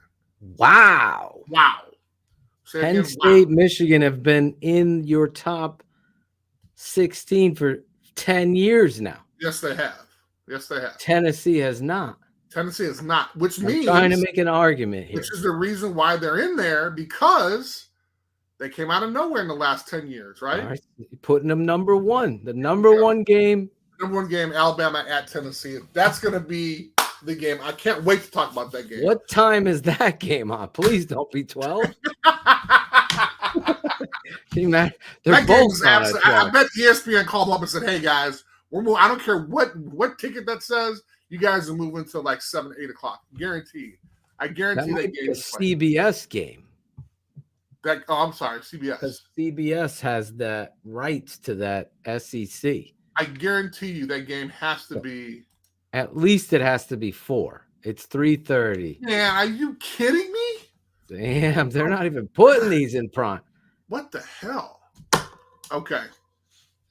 Wow. Wow. Penn State, Michigan have been in your top 16 for 10 years now. Yes, they have. Tennessee has not. Tennessee is not, which means trying to make an argument here. Which is the reason why they're in there, because they came out of nowhere in the last 10 years, right? All right. Putting them number 1. The number 1 game. Number 1 game, Alabama at Tennessee. That's going to be the game. I can't wait to talk about that game. What time is that game on? Please don't be 12. Can you imagine? They're both on at 12. I bet ESPN called up and said, "Hey guys, we're moving. I don't care what ticket that says. You guys are moving to like 7, 8 o'clock. Guaranteed. I guarantee that game. A CBS game. I'm sorry, CBS. Because CBS has the rights to that SEC. I guarantee you that game has to be. At least it has to be 4. It's 3:30. Man, are you kidding me? Damn, they're not even putting these in prime. What the hell? Okay.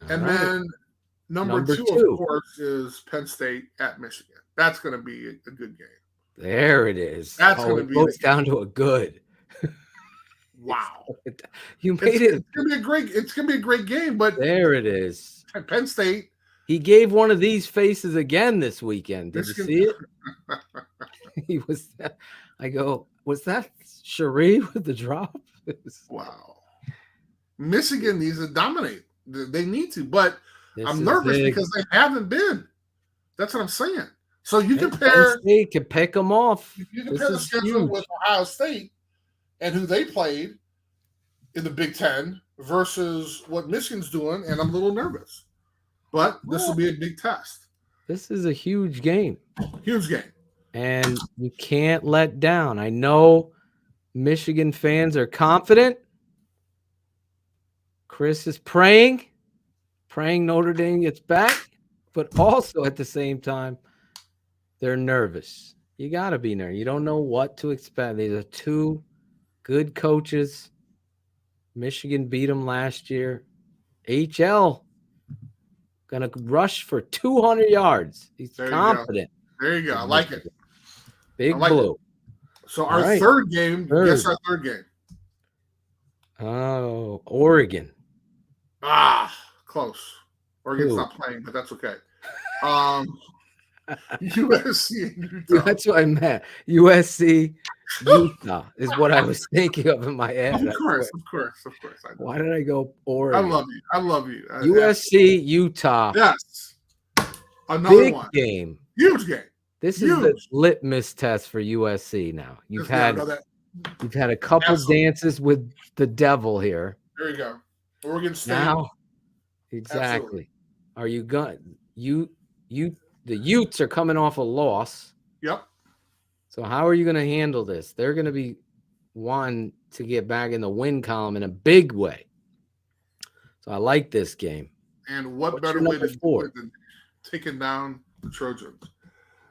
All right. Then number 2, of course, is Penn State at Michigan. That's going to be a good game. There it is. That's going to be goes down to a good. Wow. You made it. It's going to be a great game, but there it is. Penn State. He gave one of these faces again this weekend. Did you see it? He was. I go, was that Cherie with the drop? Wow. Michigan needs to dominate. They need to, but I'm nervous because they haven't been. That's what I'm saying. So you compare. Penn State can pick them off. You compare the schedule with Ohio State and who they played in the Big Ten versus what Michigan's doing, and I'm a little nervous. But this will be a big test. This is a huge game. Huge game. And you can't let down. I know Michigan fans are confident. Chris is praying Notre Dame gets back, but also at the same time, they're nervous. You got to be nervous. You don't know what to expect. These are 2 good coaches. Michigan beat them last year. HL going to rush for 200 yards. He's confident. There you go. I like it. Big Blue. It. So our third game. Guess our third game. Oh, Oregon. Close. Oregon's not playing, but that's okay. USC and Utah. That's what I meant. USC, Utah is what I was thinking of in my head. Of course. Why did I go Oregon? I love you. USC, Utah. Yes. Another big one. Game. Huge game. This is the litmus test for USC now. You've had a couple dances with the devil here. There you go. Oregon State. Now, exactly. Absolutely. Are you going? The Utes are coming off a loss. Yep. So how are you going to handle this? They're going to be wanting to get back in the win column in a big way. So I like this game. And what better way to do it than taking down the Trojans?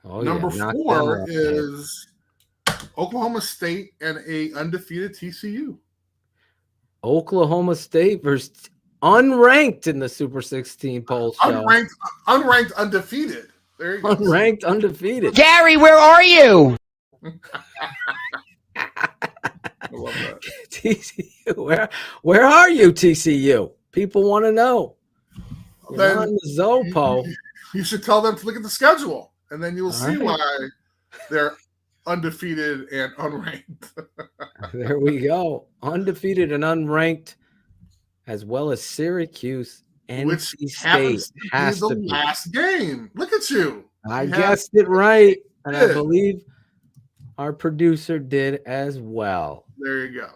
Oh, Number 4 is Oklahoma State and a undefeated TCU. Oklahoma State versus unranked in the Super 16 poll show. Unranked undefeated. There you go. Unranked undefeated. Gary, where are you? I love that. TCU, where are you, TCU? People want to know. Then on the Zopo. You should tell them to look at the schedule, and then you'll see why they're undefeated and unranked. There we go. Undefeated and unranked, as well as Syracuse. NC State has to be the last game. Look at you. I guessed it right, and I believe our producer did as well. There you go.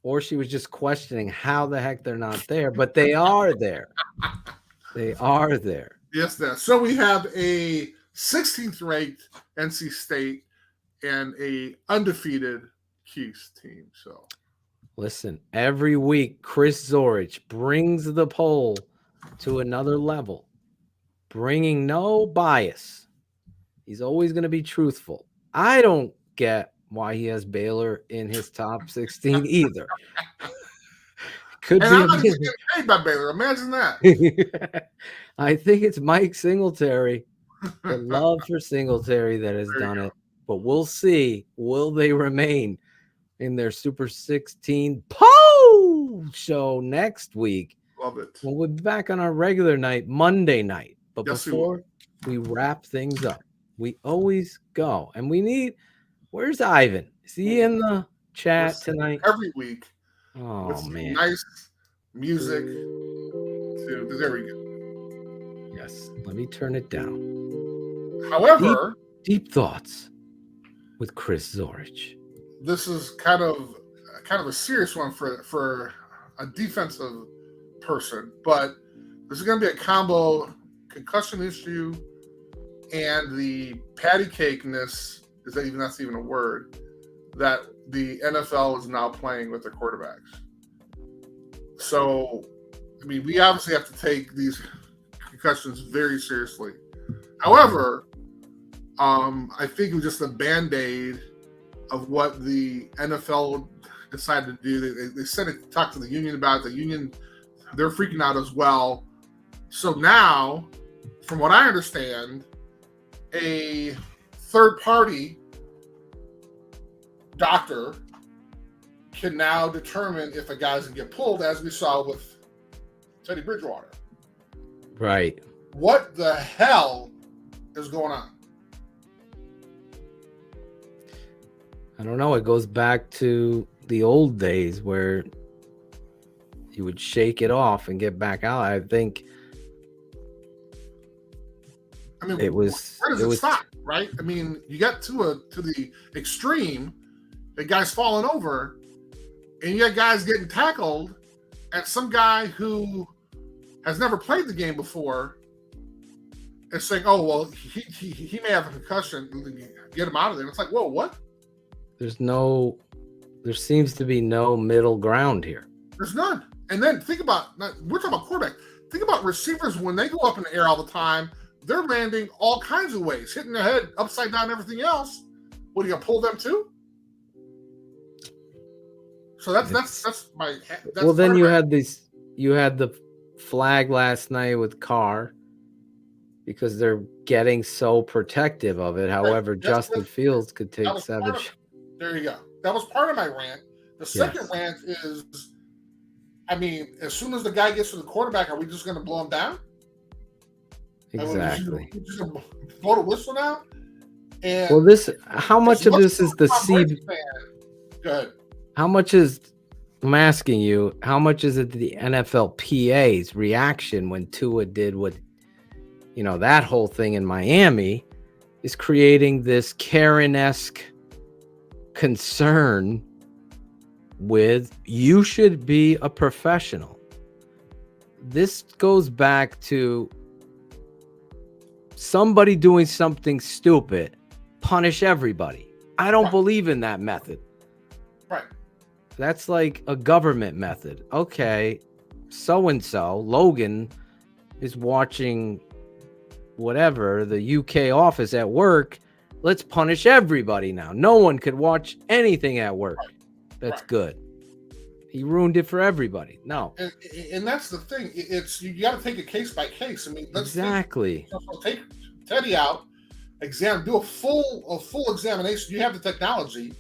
or she was just questioning how the heck they're not there, but they are there. They are there. Yes, there. So we have a 16th ranked NC State and a undefeated Keys team. So listen, every week Chris Zorich brings the poll to another level, bringing no bias. He's always going to be truthful. I don't get why he has Baylor in his top 16 either. Could and be I'm not even getting paid by Baylor. Imagine that. I think it's Mike Singletary, the love for Singletary that has done it. But we'll see. Will they remain in their Super 16 poll show next week? Love it. We'll be back on our regular night, Monday night. But Yes, before we wrap things up, we always go. And we need, where's Ivan? Is he in the chat tonight? Every week. Oh, with man. Nice music. There we go. Yes. Let me turn it down. However, deep thoughts with Chris Zorich. This is kind of a serious one for a defensive person, but this is going to be a combo concussion issue and the patty cakeness. That's even a word that the NFL is now playing with their quarterbacks. So, I mean, we obviously have to take these concussions very seriously. However, I think it was just a Band-Aid of what the NFL decided to do. They said it, talked to the union about it. The union, they're freaking out as well. So now, from what I understand, a third-party doctor can now determine if a guy's going to get pulled, as we saw with Teddy Bridgewater. Right. What the hell is going on? I don't know. It goes back to the old days where you would shake it off and get back out. I think it was. Where does it stop? Right? I mean, you got to the extreme. The guy's falling over, and you got guys getting tackled, and some guy who has never played the game before is saying, "Oh, well, he may have a concussion. Get him out of there." And it's like, whoa, what? There seems to be no middle ground here. There's none. And then we're talking about quarterback. Think about receivers when they go up in the air all the time. They're landing all kinds of ways, hitting their head upside down, everything else. What, are you gonna pull them too? So that's my. Well, then you had the flag last night with Carr because they're getting so protective of it. However, Justin Fields could take savage. There you go. That was part of my rant. The second rant is, I mean, as soon as the guy gets to the quarterback, are we just going to blow him down? Exactly. We're just going to blow the whistle now? And how much of this is the CB? Good. How much is, I'm asking you, how much is it the NFLPA's reaction when Tua did what, that whole thing in Miami is creating this Karen-esque concern with you should be a professional. This goes back to somebody doing something stupid, punish everybody. I don't believe in that method. Right. That's like a government method. Okay, so-and-so, Logan, is watching whatever, the UK office at work. Let's punish everybody now. No one could watch anything at work. That's good. He ruined it for everybody. No. And that's the thing. It's you got to take it case by case. I mean, exactly. Take Teddy out, do a full examination. You have the technology.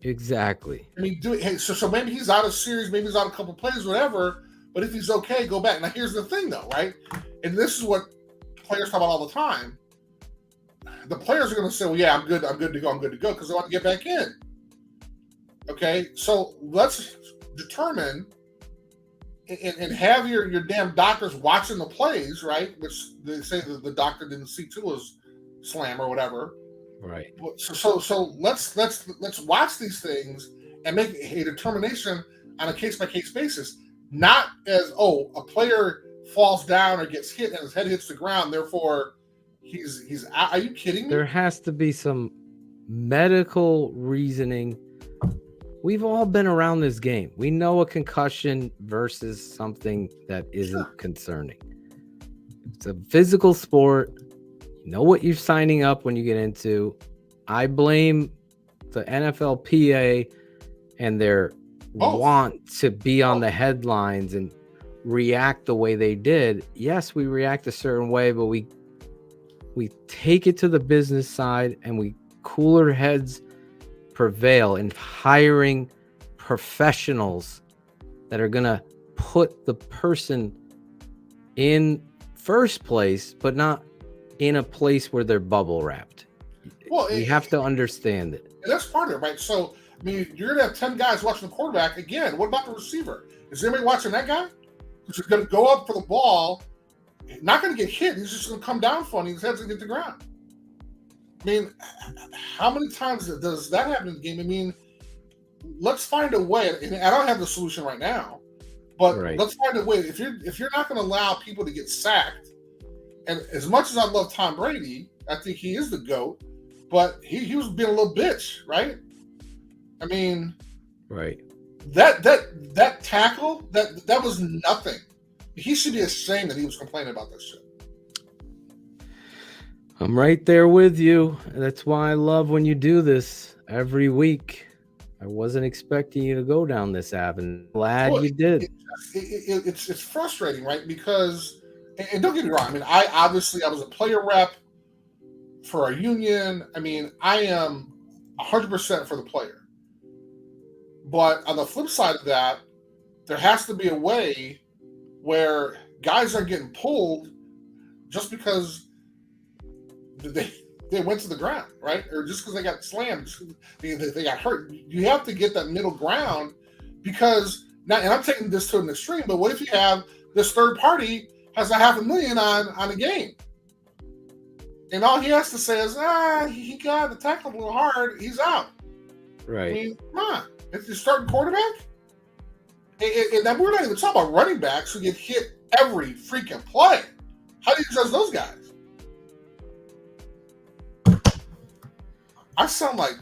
Exactly. I mean, so maybe he's out of series, maybe he's out a couple plays, whatever. But if he's okay, go back. Now, here's the thing, though, right? And this is what players talk about all the time. The players are going to say, well, yeah, I'm good to go, because they want to get back in. Okay, so let's determine and have your damn doctors watching the plays, right? Which they say that the doctor didn't see Tua's slam or whatever. Right. So let's watch these things and make a determination on a case-by-case basis, not as, a player falls down or gets hit and his head hits the ground, therefore he's out. Are you kidding me? There has to be some medical reasoning. We've all been around this game. We know a concussion versus something that isn't concerning. It's a physical sport. You know what you're signing up when you get into. I blame the NFLPA and their want to be on the headlines and react the way they did. Yes, we react a certain way, but we take it to the business side and we cooler heads prevail in hiring professionals that are going to put the person in first place, but not in a place where they're bubble wrapped. Well, you have to understand it. And that's part of it, right? So, I mean, you're going to have 10 guys watching the quarterback. Again, what about the receiver? Is anybody watching that guy? Who's going to go up for the ball, not going to get hit. He's just going to come down funny. His head's going to hit the ground. I mean, how many times does that happen in the game? I mean, let's find a way. And I don't have the solution right now, but let's find a way. If you're not going to allow people to get sacked, and as much as I love Tom Brady, I think he is the GOAT, but he was being a little bitch, right? I mean, that tackle, that was nothing. He should be ashamed that he was complaining about this shit. I'm right there with you. That's why I love when you do this every week. I wasn't expecting you to go down this avenue. Glad you did. It's frustrating, right? Because, and don't get me wrong, I mean, I was a player rep for our union. I mean, I am 100% for the player. But on the flip side of that, there has to be a way where guys aren't getting pulled just because they went to the ground, right? Or just because they got slammed, they got hurt. You have to get that middle ground because now, and I'm taking this to an extreme, but what if you have this third party has $500,000 on a game? And all he has to say is, he got the tackle a little hard, he's out. Right. I mean, come on. If you're starting quarterback, and then we're not even talking about running backs who get hit every freaking play. How do you judge those guys? I sound like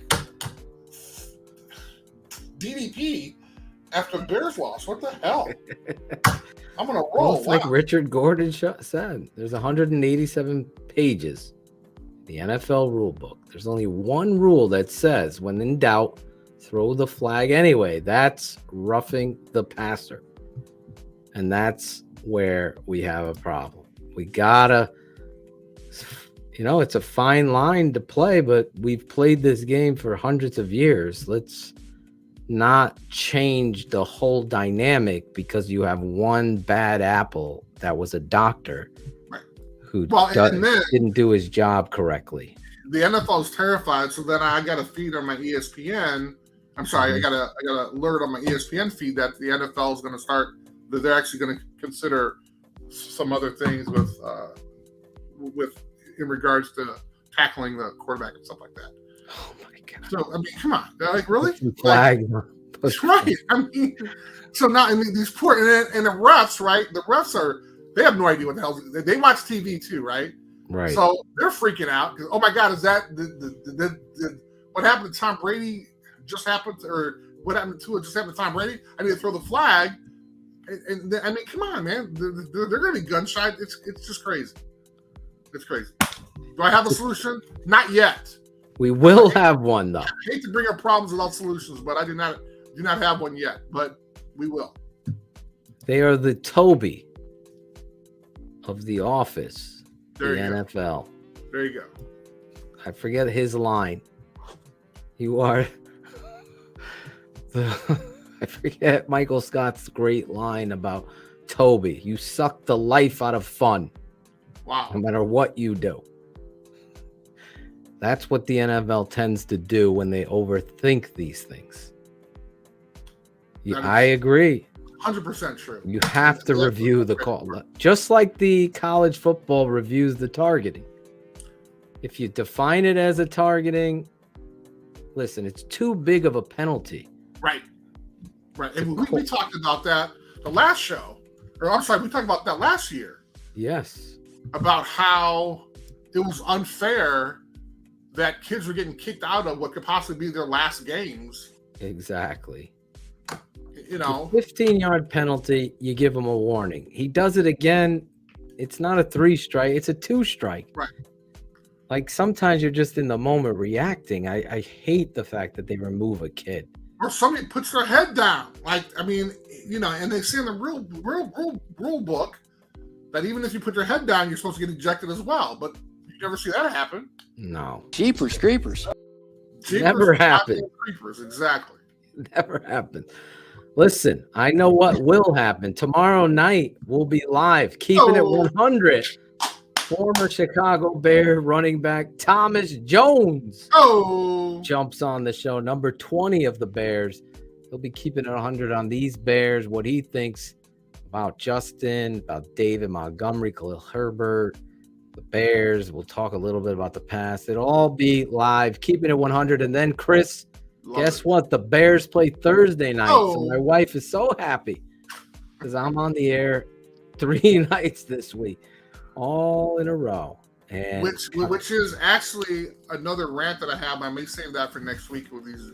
DDP after Bears loss. What the hell? I'm going to roll. It's like Richard Gordon said. There's 187 pages in the NFL rule book. There's only one rule that says, when in doubt, throw the flag anyway. That's roughing the passer. And that's where we have a problem. We gotta... it's a fine line to play, but we've played this game for hundreds of years. Let's not change the whole dynamic because you have one bad apple that was a doctor who didn't do his job correctly. The NFL is terrified, so then I got a feed on my ESPN. I'm sorry, I got an alert on my ESPN feed that the NFL is going to start. That they're actually going to consider some other things with in regards to tackling the quarterback and stuff like that. Oh my god! So I mean, come on, like really? Flag. Right. I mean, so now these poor and the refs, right? The refs they have no idea what the hell they watch TV too, right? Right. So they're freaking out because, oh my god, is that the what happened to Tom Brady just happened or what happened to it just happened to Tom Brady? I need to throw the flag. And I mean, come on, man, they're going to be gun shy. It's just crazy. It's crazy. Do I have a solution? Not yet. We will have one, though. I hate to bring up problems without solutions, but I do not have one yet. But we will. They are the Toby of the office, the NFL. There you go. I forget his line. You are I forget Michael Scott's great line about Toby. You suck the life out of fun. Wow. No matter what you do. That's what the NFL tends to do when they overthink these things. I agree. 100% true. You have to review the call. Just like the college football reviews the targeting. If you define it as a targeting, listen, it's too big of a penalty. Right. Right. And we talked about that the last show. Or I'm sorry, we talked about that last year. Yes. About how it was unfair that kids were getting kicked out of what could possibly be their last games. Exactly. You know, 15-yard penalty, you give him a warning. He does it again. It's not a 3 strike, it's a 2 strike. Right. Like sometimes you're just in the moment reacting. I hate the fact that they remove a kid. Or somebody puts their head down. Like, I mean, you know, and they say in the rule book that even if you put your head down, you're supposed to get ejected as well. But you never see that happen. No. Jeepers creepers. Never happened. Creepers, exactly. Never happened. Listen, I know what will happen. Tomorrow night, we'll be live, keeping it 100. Former Chicago Bear running back Thomas Jones jumps on the show, number 20 of the Bears. He'll be keeping it 100 on these Bears, what he thinks about Justin, about David Montgomery, Khalil Herbert, the Bears. We'll talk a little bit about the past. It'll all be live, keeping it 100. And then, Chris, guess what? The Bears play Thursday night. So my wife is so happy because I'm on the air 3 nights this week, all in a row. And which is actually another rant that I have. I may save that for next week with these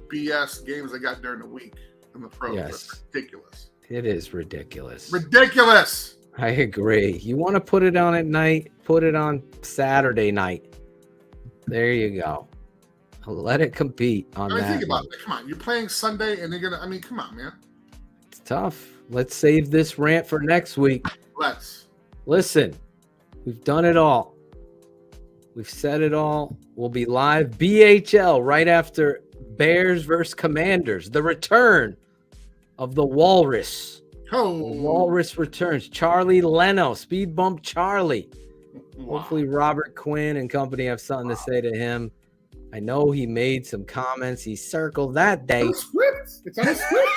BS games I got during the week in the pros. Yes. That's ridiculous. It is ridiculous. Ridiculous. I agree. You want to put it on at night, put it on Saturday night. There you go. Let it compete on that. Think about it. Come on. You're playing Sunday and they're going to, I mean, come on, man. It's tough. Let's save this rant for next week. Let's. Listen, we've done it all. We've said it all. We'll be live BHL right after Bears versus Commanders. The return of the Walrus. The Walrus returns. Charlie Leno, Speed Bump Charlie. Wow. Hopefully Robert Quinn and company have something to say to him. I know he made some comments. He circled that day. It's on his script.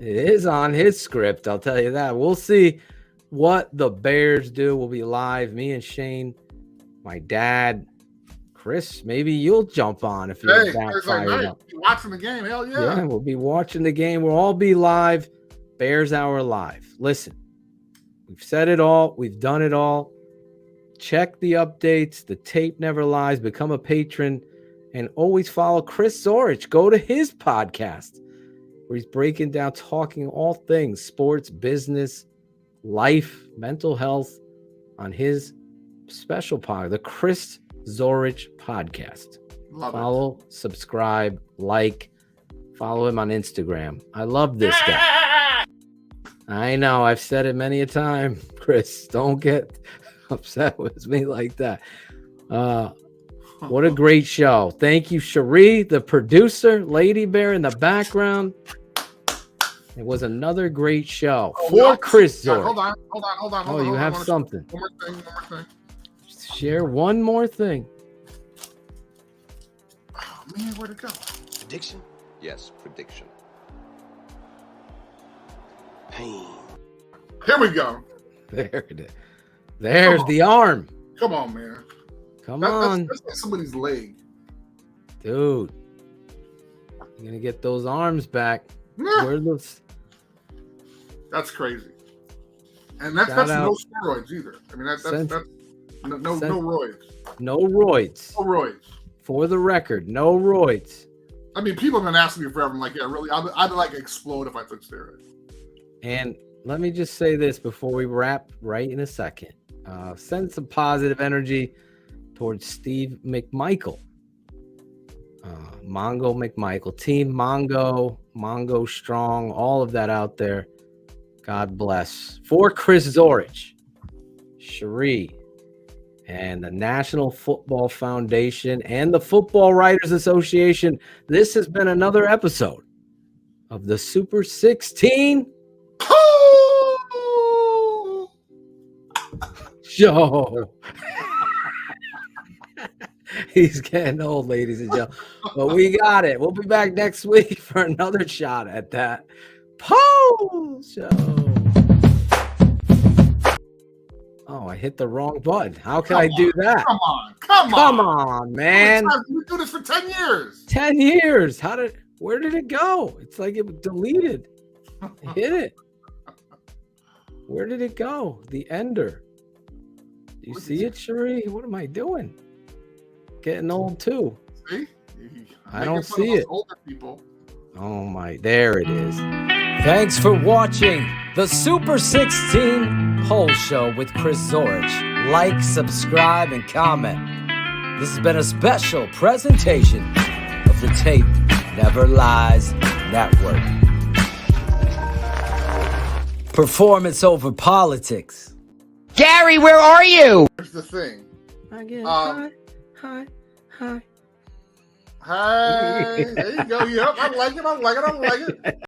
It is on his script, I'll tell you that. We'll see what the Bears do. We'll be live. Me and Shane, my dad, Chris, maybe you'll jump on if you're that fired up. Watching the game, hell yeah. Yeah, we'll be watching the game. We'll all be live. Bears Hour Live. Listen, we've said it all. We've done it all. Check the updates. The tape never lies. Become a patron. And always follow Chris Zorich. Go to his podcast where he's breaking down, talking all things sports, business, life, mental health on his special podcast, the Chris Zorich Podcast. Follow, subscribe, like, follow him on Instagram. I love this guy. I know. I've said it many a time, Chris. Don't get upset with me like that. What a great show. Thank you, Cherie, the producer, Lady Bear in the background. It was another great show for Chris Zorich. Hold on. Oh, you have something. One more thing. Share one more thing. Oh, man, where'd it go? Prediction? Yes, prediction. Pain. Here we go. There it is. There's the arm. Come on, man. Come on. That's like somebody's leg. Dude. You're going to get those arms back. Where those? That's crazy. And that's no steroids either. I mean, that's no roids. No roids. No roids. For the record, no roids. I mean, people have been asking me forever. I'm like, yeah, really? I'd like explode if I took steroids. And let me just say this before we wrap right in a second. Send some positive energy towards Steve McMichael. Mongo McMichael. Team Mongo Strong, all of that out there. God bless. For Chris Zorich, Cherie, and the National Football Foundation and the Football Writers Association, this has been another episode of the Super 16 show. He's getting old, ladies and gentlemen. But we got it. We'll be back next week for another shot at that Pole Show. Oh, I hit the wrong button. How can I do that? Come on, man. We do this for 10 years. 10 years. Where did it go? It's like it was deleted. Hit it. Where did it go? The ender. Do you see it, Cherie? What am I doing? Getting old too. See? I don't see it. Older people. Oh my, there it is. Thanks for watching the Super 16 Poll Show with Chris Zorich. Like, subscribe, and comment. This has been a special presentation of the Tape Never Lies Network. Performance over politics. Gary, where are you? Here's the thing. Again, Hi, hi. there you go. Yep, I like it.